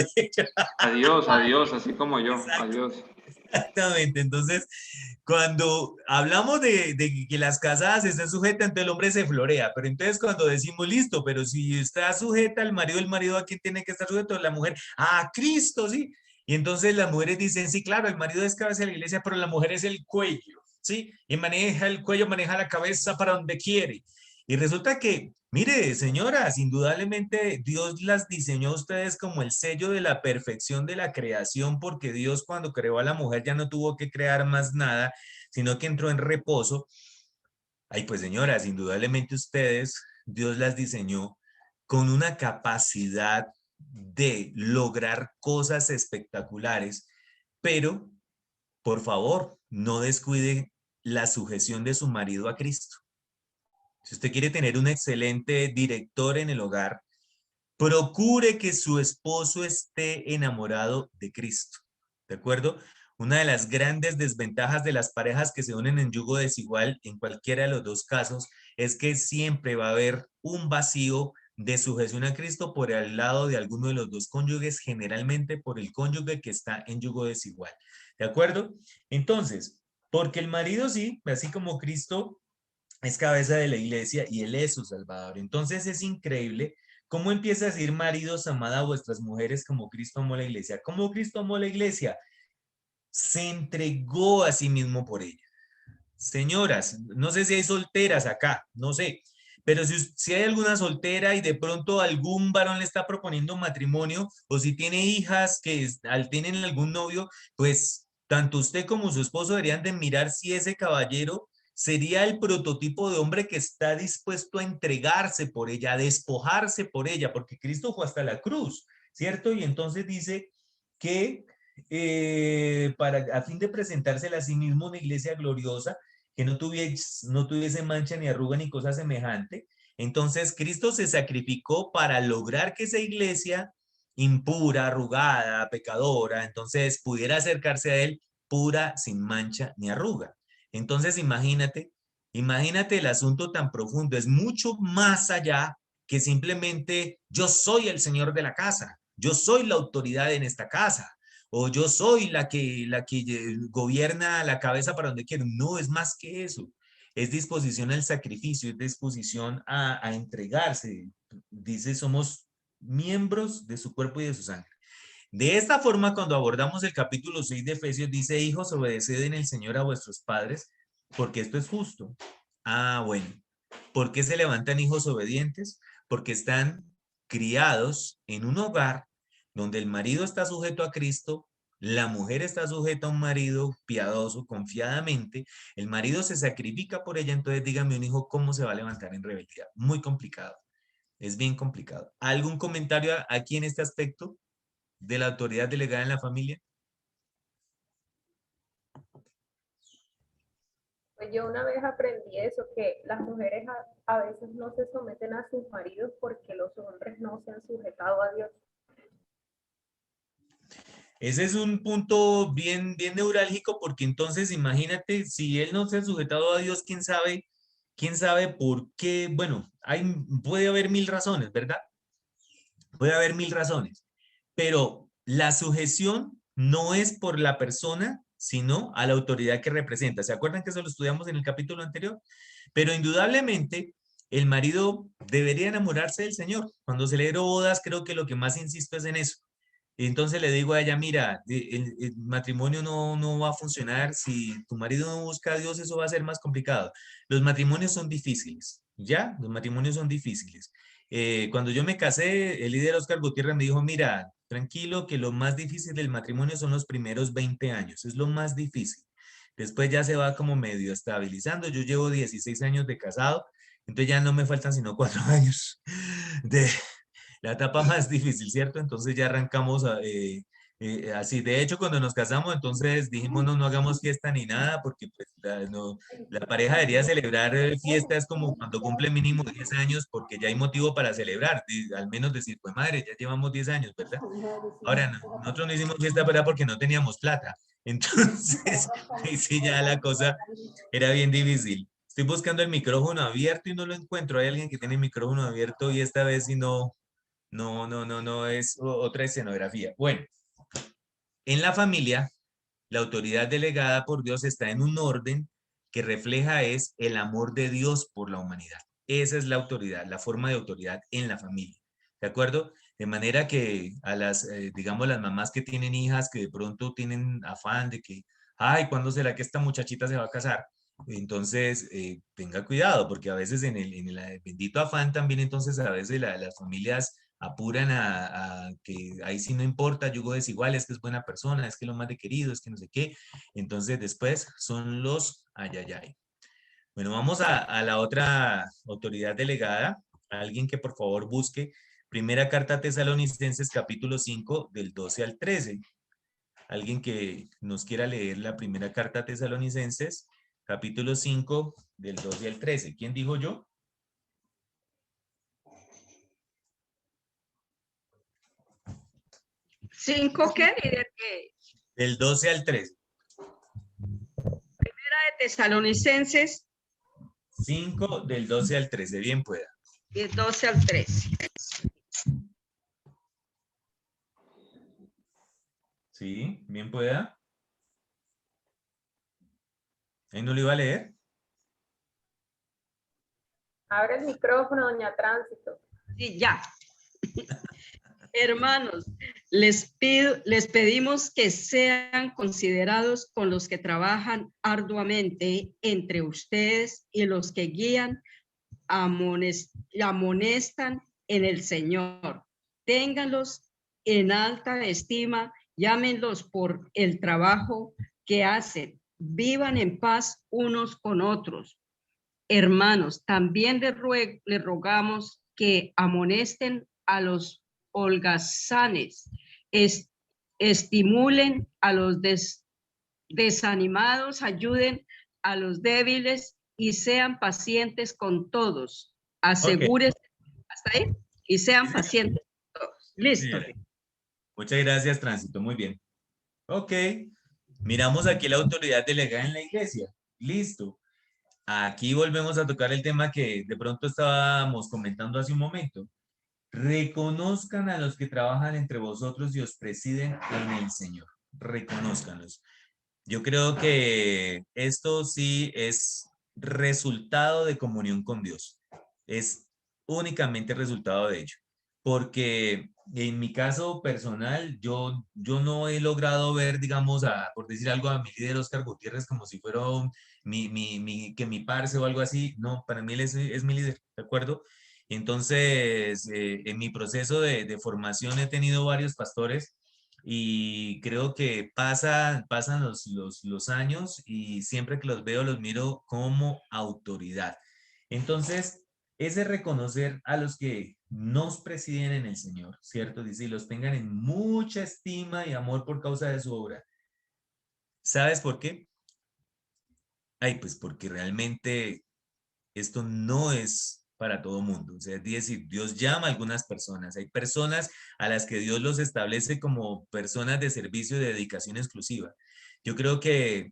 Adiós, adiós, así como yo. Adiós. Exactamente. Entonces, cuando hablamos de que las casadas estén sujetas, entonces el hombre se florea. Pero entonces cuando decimos, listo, pero si está sujeta el marido ¿a quién tiene que estar sujeto? La mujer, a Cristo, ¿sí? Y entonces las mujeres dicen, sí, claro, el marido es cabeza de la iglesia, pero la mujer es el cuello, ¿sí? Y maneja el cuello, maneja la cabeza para donde quiere. Y resulta que, mire, señoras, indudablemente Dios las diseñó a ustedes como el sello de la perfección de la creación, porque Dios cuando creó a la mujer ya no tuvo que crear más nada, sino que entró en reposo. Ay, pues señoras, indudablemente ustedes, Dios las diseñó con una capacidad de lograr cosas espectaculares, pero, por favor, no descuide la sujeción de su marido a Cristo. Si usted quiere tener un excelente director en el hogar, procure que su esposo esté enamorado de Cristo. ¿De acuerdo? Una de las grandes desventajas de las parejas que se unen en yugo desigual, en cualquiera de los dos casos, es que siempre va a haber un vacío de sujeción a Cristo por el lado de alguno de los dos cónyuges, generalmente por el cónyuge que está en yugo desigual. ¿De acuerdo? Entonces, porque el marido sí, así como Cristo es cabeza de la iglesia y él es su salvador. Entonces es increíble cómo empieza a decir, maridos, amad a vuestras mujeres como Cristo amó la iglesia. ¿Cómo Cristo amó la iglesia? Se entregó a sí mismo por ella. Señoras, no sé si hay solteras acá, no sé, Pero si hay alguna soltera y de pronto algún varón le está proponiendo matrimonio, o si tiene hijas que tienen algún novio, pues tanto usted como su esposo deberían de mirar si ese caballero sería el prototipo de hombre que está dispuesto a entregarse por ella, a despojarse por ella, porque Cristo fue hasta la cruz, ¿cierto? Y entonces dice que a fin de presentársela a sí mismo una iglesia gloriosa, que no tuviese mancha ni arruga ni cosa semejante. Entonces Cristo se sacrificó para lograr que esa iglesia impura, arrugada, pecadora, entonces pudiera acercarse a él pura, sin mancha ni arruga. Entonces imagínate el asunto tan profundo, es mucho más allá que simplemente yo soy el señor de la casa, yo soy la autoridad en esta casa, o yo soy la que gobierna la cabeza para donde quiero. No, es más que eso. Es disposición al sacrificio, es disposición a entregarse. Dice, somos miembros de su cuerpo y de su sangre. De esta forma, cuando abordamos el capítulo 6 de Efesios, dice, hijos, obedeced en el Señor a vuestros padres, porque esto es justo. Ah, bueno. ¿Por qué se levantan hijos obedientes? Porque están criados en un hogar donde el marido está sujeto a Cristo, la mujer está sujeta a un marido piadoso, confiadamente, el marido se sacrifica por ella, entonces dígame un hijo, ¿cómo se va a levantar en rebeldía? Muy complicado, es bien complicado. ¿Algún comentario aquí en este aspecto de la autoridad delegada en la familia? Pues yo una vez aprendí eso, que las mujeres a veces no se someten a sus maridos porque los hombres no se han sujetado a Dios. Ese es un punto bien neurálgico, porque entonces imagínate, si él no se ha sujetado a Dios, quién sabe por qué. Bueno, puede haber 1000 razones, ¿verdad? Puede haber 1000 razones, pero la sujeción no es por la persona, sino a la autoridad que representa. ¿Se acuerdan que eso lo estudiamos en el capítulo anterior? Pero indudablemente el marido debería enamorarse del Señor. Cuando celebro bodas, creo que lo que más insisto es en eso. Entonces le digo a ella, mira, el matrimonio no va a funcionar si tu marido no busca a Dios, eso va a ser más complicado. Los matrimonios son difíciles, ¿ya? Los matrimonios son difíciles. Cuando yo me casé, el líder Oscar Gutiérrez me dijo, mira, tranquilo, que lo más difícil del matrimonio son los primeros 20 años, es lo más difícil. Después ya se va como medio estabilizando. Yo llevo 16 años de casado, entonces ya no me faltan sino 4 años de la etapa más difícil, ¿cierto? Entonces ya arrancamos así. De hecho, cuando nos casamos, entonces dijimos no hagamos fiesta ni nada, porque pues, la pareja debería celebrar fiestas como cuando cumple mínimo 10 años, porque ya hay motivo para celebrar, al menos decir, pues madre, ya llevamos 10 años, ¿verdad? Ahora, nosotros no hicimos fiesta, ¿verdad? Porque no teníamos plata. Entonces, ahí sí ya la cosa era bien difícil. Estoy buscando el micrófono abierto y no lo encuentro. Hay alguien que tiene el micrófono abierto y esta vez sí no es otra escenografía. Bueno, en la familia, la autoridad delegada por Dios está en un orden que refleja es el amor de Dios por la humanidad. Esa es la autoridad, la forma de autoridad en la familia. ¿De acuerdo? De manera que a digamos, las mamás que tienen hijas que de pronto tienen afán de que, ay, ¿cuándo será que esta muchachita se va a casar? Entonces, tenga cuidado, porque a veces en el bendito afán también, entonces a veces las familias apuran a que ahí sí no importa, yugo desigual, es que es buena persona, es que lo más de querido, es que no sé qué. Entonces después son los ayayay. Bueno, vamos a la otra autoridad delegada, alguien que por favor busque Primera Carta a Tesalonicenses capítulo 5 del 12 al 13. Alguien que nos quiera leer la Primera Carta a Tesalonicenses capítulo 5 del 12 al 13. ¿Quién dijo yo? ¿5 qué? Del 12 al 13. Primera de Tesalonicenses. 5 del 12 al 13, bien pueda. Del 12 al 13. Sí, bien pueda. ¿Ahí no lo iba a leer? Abre el micrófono, doña Tránsito. Sí, ya. Hermanos, les pedimos que sean considerados con los que trabajan arduamente entre ustedes y los que guían amonestan en el Señor. Ténganlos en alta estima, llámenlos por el trabajo que hacen, vivan en paz unos con otros. Hermanos, también les rogamos que amonesten a los holgazanes, estimulen a los desanimados, ayuden a los débiles y sean pacientes con todos. Asegúrense, hasta ahí, y sean pacientes con todos. Listo. Muchas gracias, Tránsito. Muy bien. Ok. Miramos aquí la autoridad delegada en la iglesia. Listo. Aquí volvemos a tocar el tema que de pronto estábamos comentando hace un momento. Reconozcan a los que trabajan entre vosotros y os presiden en el Señor. Reconózcanlos. Yo creo que esto sí es resultado de comunión con Dios. Es únicamente resultado de ello. Porque en mi caso personal, yo no he logrado ver, digamos, por decir algo, a mi líder Oscar Gutiérrez como si fuera mi parce o algo así. No, para mí él es mi líder, ¿de acuerdo? Entonces, en mi proceso de formación he tenido varios pastores y creo que pasan los años y siempre que los veo los miro como autoridad. Entonces, es de reconocer a los que nos presiden en el Señor, ¿cierto? Dice, y los tengan en mucha estima y amor por causa de su obra. ¿Sabes por qué? Ay, pues porque realmente esto no es para todo mundo. O sea, es decir, Dios llama a algunas personas. Hay personas a las que Dios los establece como personas de servicio y de dedicación exclusiva. Yo creo que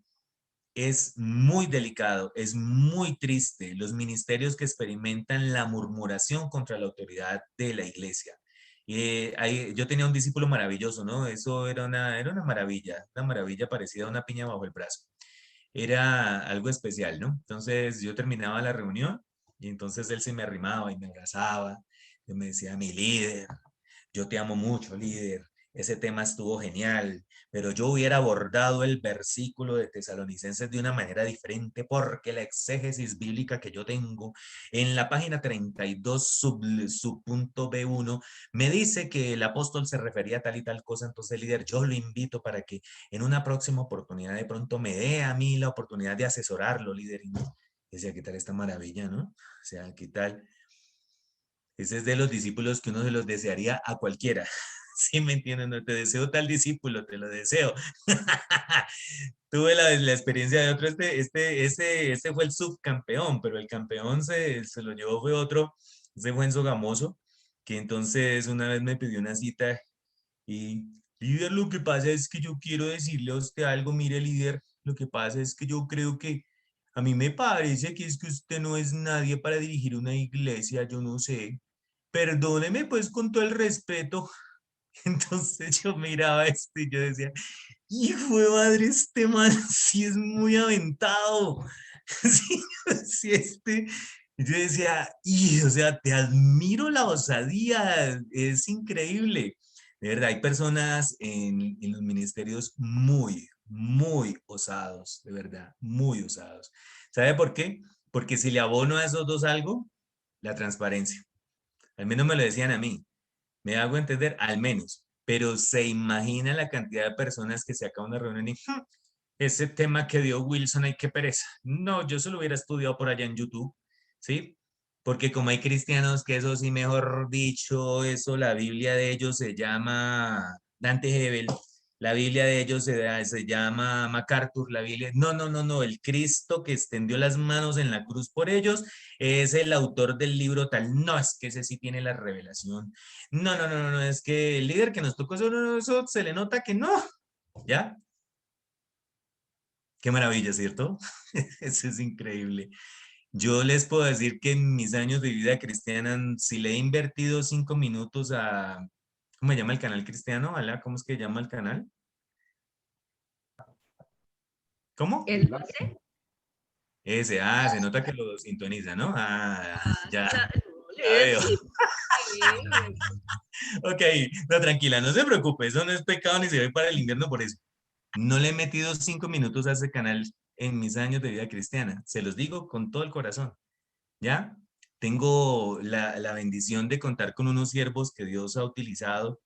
es muy delicado, es muy triste los ministerios que experimentan la murmuración contra la autoridad de la iglesia. Yo tenía un discípulo maravilloso, ¿no? Eso era una maravilla parecida a una piña bajo el brazo. Era algo especial, ¿no? Entonces yo terminaba la reunión y entonces él se me arrimaba y me abrazaba y me decía, mi líder, yo te amo mucho, líder. Ese tema estuvo genial, pero yo hubiera abordado el versículo de Tesalonicenses de una manera diferente porque la exégesis bíblica que yo tengo en la página 32 subpunto B1 me dice que el apóstol se refería a tal y tal cosa. Entonces, líder, yo lo invito para que en una próxima oportunidad de pronto me dé a mí la oportunidad de asesorarlo, líder. Y decía, ¿qué tal esta maravilla, no? O sea, ¿qué tal? Ese es de los discípulos que uno se los desearía a cualquiera. ¿Sí me entienden? No te deseo tal discípulo, te lo deseo. Tuve la experiencia de otro, ese fue el subcampeón, pero el campeón se lo llevó fue otro, ese fue Enzo Gamoso, que entonces una vez me pidió una cita y, líder, lo que pasa es que yo quiero decirle a usted algo, mire, líder, lo que pasa es que yo creo que a mí me parece que es que usted no es nadie para dirigir una iglesia, yo no sé. Perdóneme pues con todo el respeto. Entonces yo miraba esto y yo decía, hijo de madre, este man sí es muy aventado. Yo decía, y, o sea, te admiro la osadía, es increíble. De verdad, hay personas en los ministerios muy, muy osados, de verdad, muy osados. ¿Sabe por qué? Porque si le abono a esos dos algo, la transparencia. Al menos me lo decían a mí. Me hago entender, al menos. Pero se imagina la cantidad de personas que se acaba una reunión y ese tema que dio Wilson, ay, qué pereza. No, yo solo hubiera estudiado por allá en YouTube, ¿sí? Porque como hay cristianos que eso sí, mejor dicho, eso, la Biblia de ellos se llama Dante Hebel, la Biblia de ellos se llama MacArthur, la Biblia, no, el Cristo que extendió las manos en la cruz por ellos es el autor del libro tal, no, es que ese sí tiene la revelación, no, es que el líder que nos tocó eso, no, eso se le nota que no, ¿ya? Qué maravilla, ¿cierto? Eso es increíble. Yo les puedo decir que en mis años de vida cristiana, si le he invertido 5 minutos a, ¿cómo se llama el canal cristiano? ¿Ala? ¿Cómo es que llama el canal? ¿Cómo? ¿El 12? Ese, se nota que lo sintoniza, ¿no? Ya Leer, veo. sí. Ok, no, tranquila, no se preocupe, eso no es pecado ni se ve para el invierno por eso. No le he metido 5 minutos a ese canal en mis años de vida cristiana, se los digo con todo el corazón, ¿ya? tengo la bendición de contar con unos siervos que Dios ha utilizado.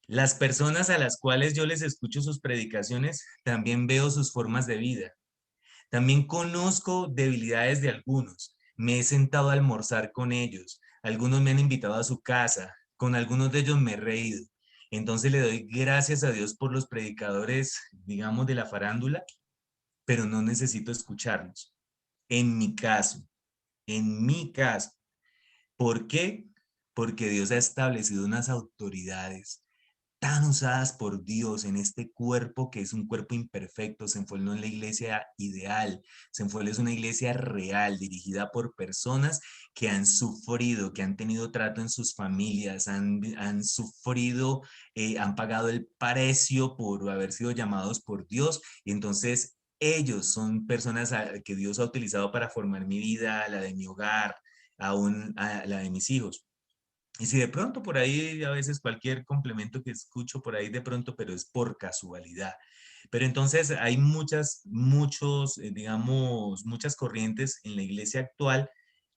Las personas a las cuales yo les escucho sus predicaciones, también veo sus formas de vida. También conozco debilidades de algunos. Me he sentado a almorzar con ellos. Algunos me han invitado a su casa. Con algunos de ellos me he reído. Entonces le doy gracias a Dios por los predicadores, digamos, de la farándula, pero no necesito escucharlos. En mi caso. ¿Por qué? Porque Dios ha establecido unas autoridades tan usadas por Dios en este cuerpo que es un cuerpo imperfecto. Senfol no es la iglesia ideal, Senfol es una iglesia real, dirigida por personas que han sufrido, que han tenido trato en sus familias, han sufrido, han pagado el precio por haber sido llamados por Dios, y entonces ellos son personas que Dios ha utilizado para formar mi vida, la de mi hogar, aún la de mis hijos. Y si de pronto por ahí, a veces cualquier complemento que escucho por ahí de pronto, pero es por casualidad. Pero entonces hay digamos, muchas corrientes en la iglesia actual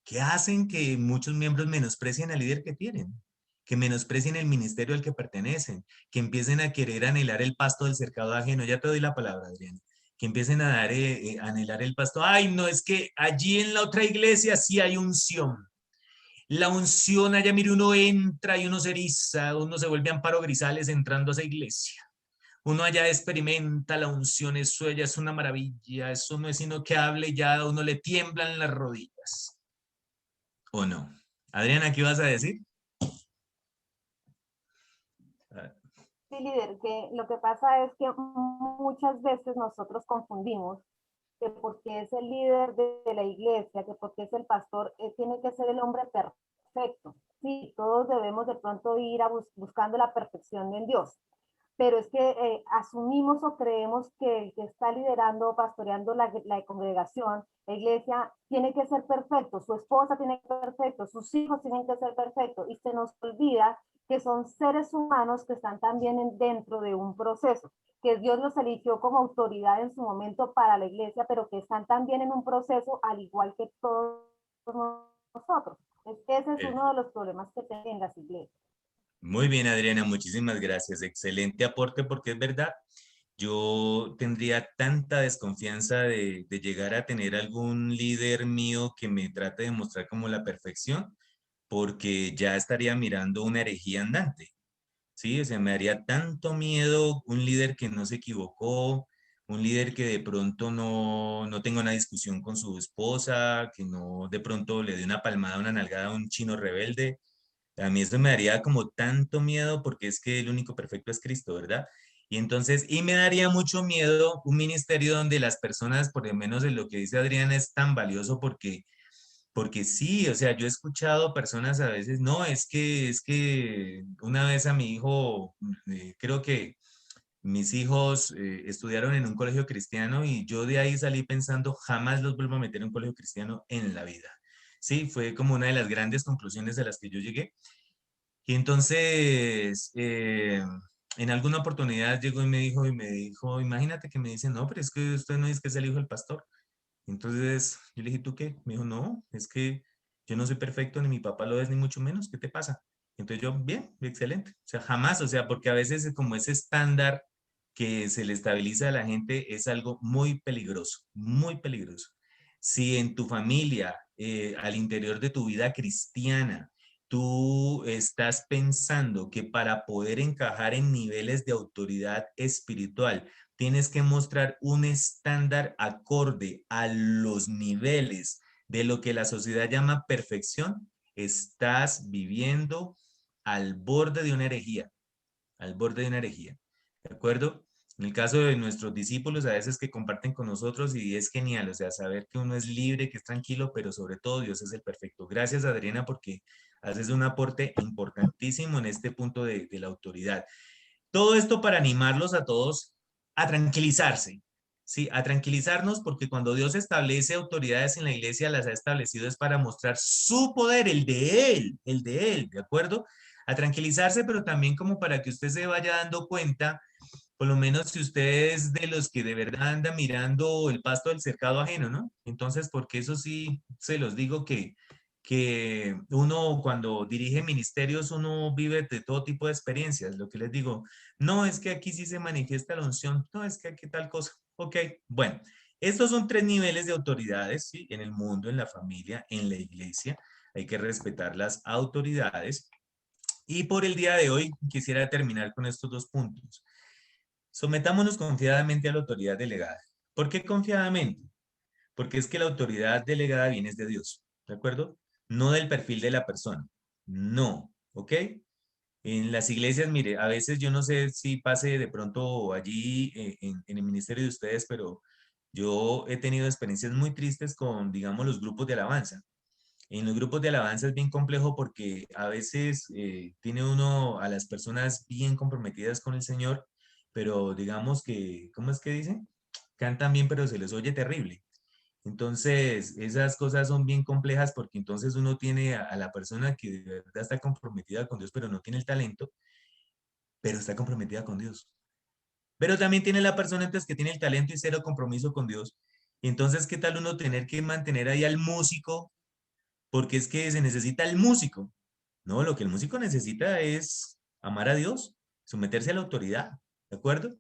que hacen que muchos miembros menosprecien al líder que tienen, que menosprecien el ministerio al que pertenecen, que empiecen a querer anhelar el pasto del cercado ajeno. Ya te doy la palabra, Adriana. Que empiecen a anhelar el pasto. Ay, no, es que allí en la otra iglesia sí hay unción. La unción allá, mire, uno entra y uno se eriza, uno se vuelve Amparo Grisales entrando a esa iglesia. Uno allá experimenta la unción, eso ya es una maravilla, eso no es sino que hable ya, a uno le tiemblan las rodillas. ¿O no? Adriana, ¿qué vas a decir? Sí, líder, que lo que pasa es que muchas veces nosotros confundimos que porque es el líder de la iglesia, que porque es el pastor, tiene que ser el hombre perfecto. Sí, todos debemos de pronto ir buscando la perfección en Dios, pero es que asumimos o creemos que el que está liderando o pastoreando la congregación, la iglesia, tiene que ser perfecto, su esposa tiene que ser perfecto, sus hijos tienen que ser perfectos, y se nos olvida que son seres humanos que están también dentro de un proceso, que Dios los eligió como autoridad en su momento para la iglesia, pero que están también en un proceso al igual que todos nosotros. Ese es uno de los problemas que tienen las iglesias. Muy bien, Adriana, muchísimas gracias. Excelente aporte, porque es verdad, yo tendría tanta desconfianza de llegar a tener algún líder mío que me trate de mostrar como la perfección, porque ya estaría mirando una herejía andante. Sí, o sea, me daría tanto miedo un líder que no se equivocó, un líder que de pronto no tenga una discusión con su esposa, que no de pronto le dé una palmada, una nalgada a un chino rebelde. A mí eso me daría como tanto miedo, porque es que el único perfecto es Cristo, ¿verdad? Y entonces, y me daría mucho miedo un ministerio donde las personas, por lo menos en lo que dice Adriana, es tan valioso, porque sí, o sea, yo he escuchado personas a veces, no, es que una vez a mi hijo, creo que mis hijos estudiaron en un colegio cristiano, y yo de ahí salí pensando, jamás los vuelvo a meter en un colegio cristiano en la vida. Sí, fue como una de las grandes conclusiones a las que yo llegué. Y entonces, en alguna oportunidad llegó y me dijo, imagínate que me dice, no, pero es que usted no dice que es el hijo del pastor. Entonces yo le dije, ¿tú qué? Me dijo, no, es que yo no soy perfecto, ni mi papá lo es, ni mucho menos, ¿qué te pasa? Entonces yo, bien, excelente. O sea, jamás, o sea, porque a veces como ese estándar que se le estabiliza a la gente es algo muy peligroso, muy peligroso. Si en tu familia, al interior de tu vida cristiana, tú estás pensando que para poder encajar en niveles de autoridad espiritual, tienes que mostrar un estándar acorde a los niveles de lo que la sociedad llama perfección, estás viviendo al borde de una herejía, al borde de una herejía, ¿de acuerdo? En el caso de nuestros discípulos, a veces que comparten con nosotros, y es genial, o sea, saber que uno es libre, que es tranquilo, pero sobre todo Dios es el perfecto. Gracias, Adriana, porque haces un aporte importantísimo en este punto de la autoridad. Todo esto para animarlos a todos a tranquilizarse, ¿sí? A tranquilizarnos, porque cuando Dios establece autoridades en la iglesia, las ha establecido es para mostrar su poder, el de Él, ¿de acuerdo? A tranquilizarse, pero también como para que usted se vaya dando cuenta, por lo menos si usted es de los que de verdad anda mirando el pasto del cercado ajeno, ¿no? Entonces, porque eso sí, se los digo que que uno cuando dirige ministerios, uno vive de todo tipo de experiencias. Lo que les digo, no es que aquí sí se manifiesta la unción, no es que aquí tal cosa. Ok, bueno, estos son 3 niveles de autoridades, ¿sí? En el mundo, en la familia, en la iglesia. Hay que respetar las autoridades. Y por el día de hoy quisiera terminar con estos 2 puntos. Sometámonos confiadamente a la autoridad delegada. ¿Por qué confiadamente? Porque es que la autoridad delegada viene de Dios, ¿de acuerdo? No del perfil de la persona. No, ¿ok? En las iglesias, mire, a veces yo no sé si pase de pronto allí en el ministerio de ustedes, pero yo he tenido experiencias muy tristes con, digamos, los grupos de alabanza. En los grupos de alabanza es bien complejo porque a veces tiene uno a las personas bien comprometidas con el Señor, pero digamos que, ¿cómo es que dicen? Cantan bien, pero se les oye terrible. Entonces, esas cosas son bien complejas porque entonces uno tiene a la persona que de verdad está comprometida con Dios, pero no tiene el talento, pero está comprometida con Dios. Pero también tiene la persona entonces que tiene el talento y cero compromiso con Dios. Y entonces, ¿qué tal uno tener que mantener ahí al músico? Porque es que se necesita el músico. No, lo que el músico necesita es amar a Dios, someterse a la autoridad. ¿De acuerdo?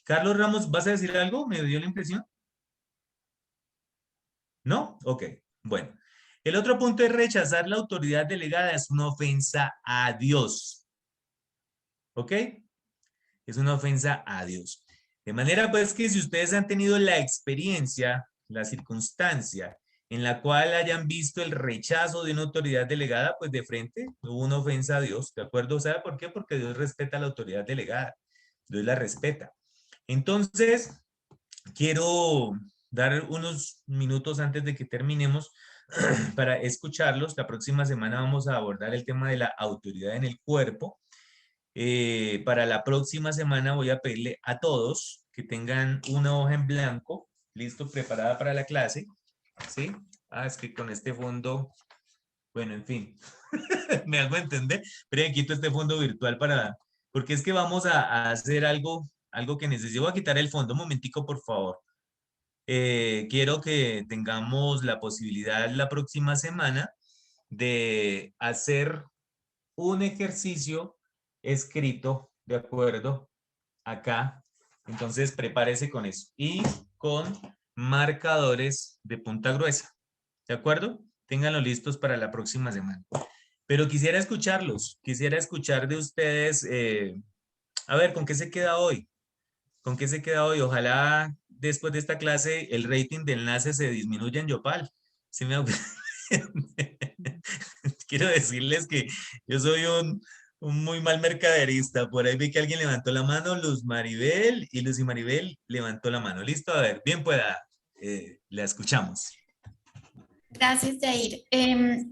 Carlos Ramos, ¿vas a decir algo? ¿Me dio la impresión? ¿No? Ok, bueno. El otro punto es rechazar la autoridad delegada. Es una ofensa a Dios. ¿Ok? Es una ofensa a Dios. De manera pues que si ustedes han tenido la experiencia, la circunstancia en la cual hayan visto el rechazo de una autoridad delegada, pues de frente hubo una ofensa a Dios. ¿De acuerdo? ¿Sabe por qué? Porque Dios respeta la autoridad delegada. Dios la respeta. Entonces, quiero dar unos minutos antes de que terminemos para escucharlos. La próxima semana vamos a abordar el tema de la autoridad en el cuerpo. Para la próxima semana voy a pedirle a todos que tengan una hoja en blanco, listo, preparada para la clase, ¿sí? Ah, es que con este fondo, bueno, en fin, me hago entender, pero quito este fondo virtual porque es que vamos a hacer algo que necesito. Voy a quitar el fondo, un momentico, por favor. Quiero que tengamos la posibilidad la próxima semana de hacer un ejercicio escrito, ¿de acuerdo? Acá. Entonces, prepárese con eso. Y con marcadores de punta gruesa. ¿De acuerdo? Ténganlo listos para la próxima semana. Pero quisiera escucharlos. Quisiera escuchar de ustedes. A ver, ¿con qué se queda hoy? ¿Con qué se queda hoy? Ojalá después de esta clase el rating de enlace se disminuya en Yopal. ¿Sí me Quiero decirles que yo soy un muy mal mercaderista. Por ahí vi que alguien levantó la mano, Luz Maribel, y Luz y Maribel levantó la mano. Listo, a ver, bien pueda, la escuchamos. Gracias, Jair.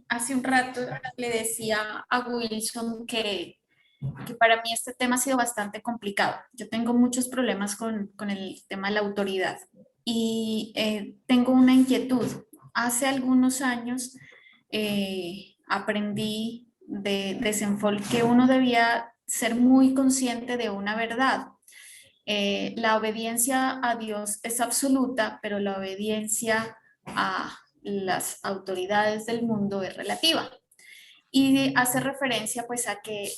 Hace un rato le decía a Wilson que para mí este tema ha sido bastante complicado. Yo tengo muchos problemas con el tema de la autoridad y tengo una inquietud. Hace algunos años aprendí de Senfol que uno debía ser muy consciente de una verdad. La obediencia a Dios es absoluta, pero la obediencia a las autoridades del mundo es relativa. Y hace referencia pues a que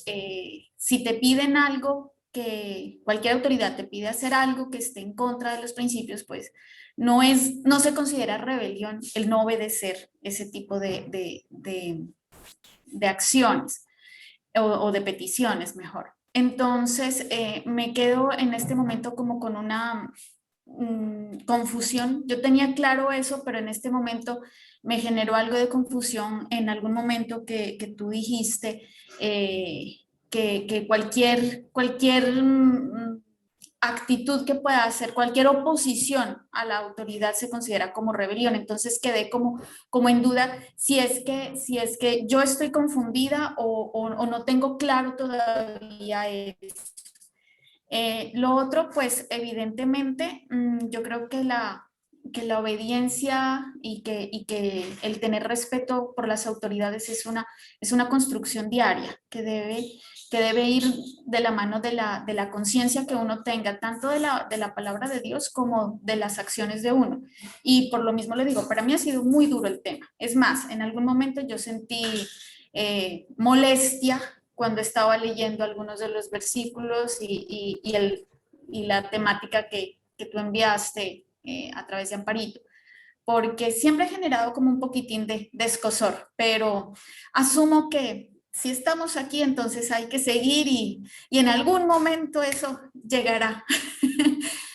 si te piden algo, que cualquier autoridad te pide hacer algo que esté en contra de los principios, pues no se considera rebelión el no obedecer ese tipo de acciones o de peticiones, mejor. Entonces, me quedo en este momento como con una confusión. Yo tenía claro eso, pero en este momento me generó algo de confusión en algún momento que tú dijiste que cualquier actitud que pueda hacer, cualquier oposición a la autoridad se considera como rebelión. Entonces quedé como en duda si es que yo estoy confundida o no tengo claro todavía eso. Lo otro, pues evidentemente, yo creo que la obediencia y que el tener respeto por las autoridades es una construcción diaria que debe ir de la mano de la conciencia que uno tenga, tanto de la palabra de Dios como de las acciones de uno. Y por lo mismo le digo, para mí ha sido muy duro el tema. Es más, en algún momento yo sentí molestia cuando estaba leyendo algunos de los versículos y la temática que tú enviaste a través de Amparito, porque siempre ha generado como un poquitín de escozor, pero asumo que si estamos aquí, entonces hay que seguir y en algún momento eso llegará,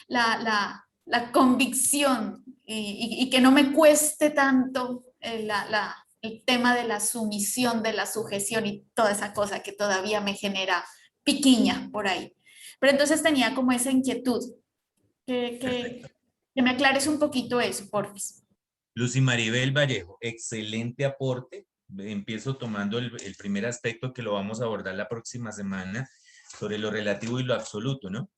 la convicción y que no me cueste tanto el tema de la sumisión, de la sujeción y toda esa cosa que todavía me genera piquiña por ahí. Pero entonces tenía como esa inquietud, que me aclares un poquito eso, porfis. Lucy Maribel Vallejo, excelente aporte. Empiezo tomando el primer aspecto que lo vamos a abordar la próxima semana sobre lo relativo y lo absoluto, ¿no?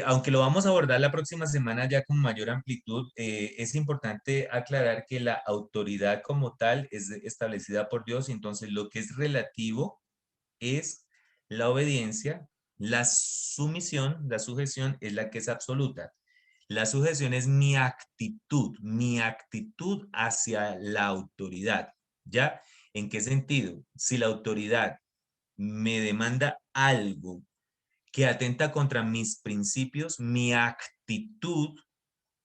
Aunque lo vamos a abordar la próxima semana ya con mayor amplitud, es importante aclarar que la autoridad como tal es establecida por Dios, y entonces lo que es relativo es la obediencia, la sumisión, la sujeción es la que es absoluta. La sujeción es mi actitud hacia la autoridad, ¿ya? ¿En qué sentido? Si la autoridad me demanda algo que atenta contra mis principios, mi actitud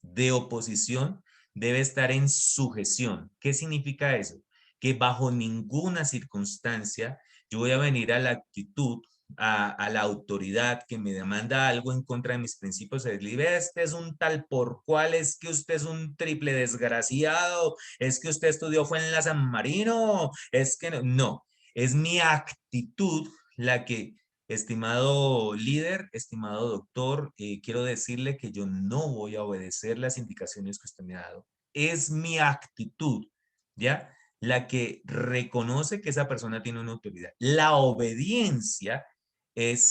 de oposición debe estar en sujeción. ¿Qué significa eso? Que bajo ninguna circunstancia yo voy a venir a la actitud, a la autoridad que me demanda algo en contra de mis principios. Este es un tal por cual, es que usted es un triple desgraciado, es que usted estudió fue en la San Marino, es que no, es mi actitud la que... Estimado líder, estimado doctor, quiero decirle que yo no voy a obedecer las indicaciones que usted me ha dado. Es mi actitud, ¿ya? La que reconoce que esa persona tiene una autoridad. La obediencia es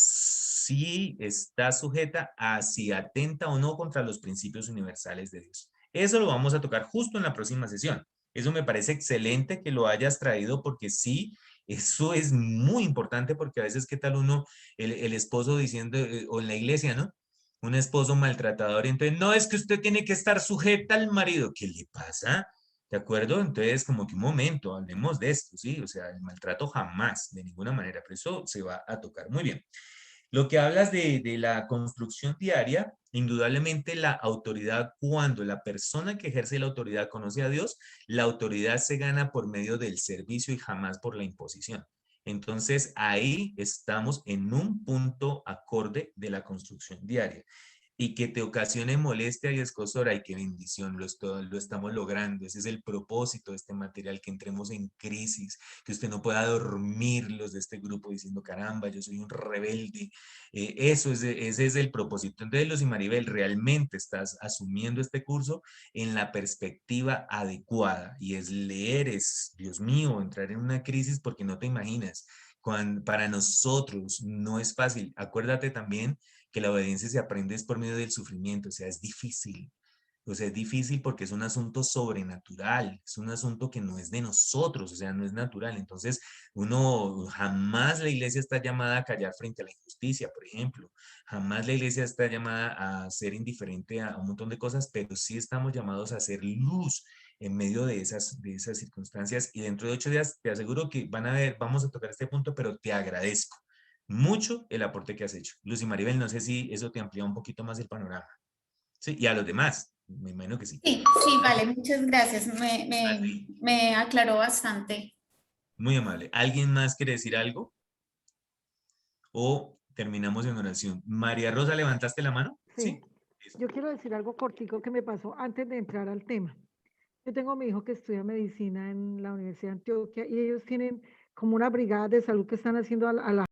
si está sujeta a si atenta o no contra los principios universales de Dios. Eso lo vamos a tocar justo en la próxima sesión. Eso me parece excelente que lo hayas traído, porque sí, eso es muy importante, porque a veces, ¿qué tal uno, el esposo diciendo, o en la iglesia, ¿no? Un esposo maltratador, y entonces, no, es que usted tiene que estar sujeta al marido. ¿Qué le pasa? ¿De acuerdo? Entonces, como que un momento, hablemos de esto, ¿sí? O sea, el maltrato jamás, de ninguna manera, pero eso se va a tocar. Muy bien. Lo que hablas de la construcción diaria, indudablemente la autoridad, cuando la persona que ejerce la autoridad conoce a Dios, la autoridad se gana por medio del servicio y jamás por la imposición. Entonces ahí estamos en un punto acorde de la construcción diaria. Y que te ocasione molestia y escozor, ay, qué bendición, lo estamos logrando. Ese es el propósito de este material, que entremos en crisis, que usted no pueda dormir, los de este grupo, diciendo, caramba, yo soy un rebelde. Ese es el propósito. Entonces, Lucy Maribel, realmente estás asumiendo este curso en la perspectiva adecuada, y es leer, es, Dios mío, entrar en una crisis porque no te imaginas. Para nosotros no es fácil. Acuérdate también que la obediencia se aprende es por medio del sufrimiento, o sea, es difícil. O sea, es difícil porque es un asunto sobrenatural, es un asunto que no es de nosotros, o sea, no es natural. Entonces, jamás la iglesia está llamada a callar frente a la injusticia, por ejemplo. Jamás la iglesia está llamada a ser indiferente a un montón de cosas, pero sí estamos llamados a hacer luz en medio de esas circunstancias. Y dentro de 8 días te aseguro que vamos a tocar este punto, pero te agradezco mucho el aporte que has hecho. Lucy Maribel, no sé si eso te amplía un poquito más el panorama. Sí, y a los demás, me imagino que sí. Sí, vale, muchas gracias. Me aclaró bastante. Muy amable. ¿Alguien más quiere decir algo? ¿O terminamos en oración? María Rosa, ¿levantaste la mano? Sí. Yo quiero decir algo cortico que me pasó antes de entrar al tema. Yo tengo a mi hijo que estudia medicina en la Universidad de Antioquia, y ellos tienen como una brigada de salud que están haciendo a la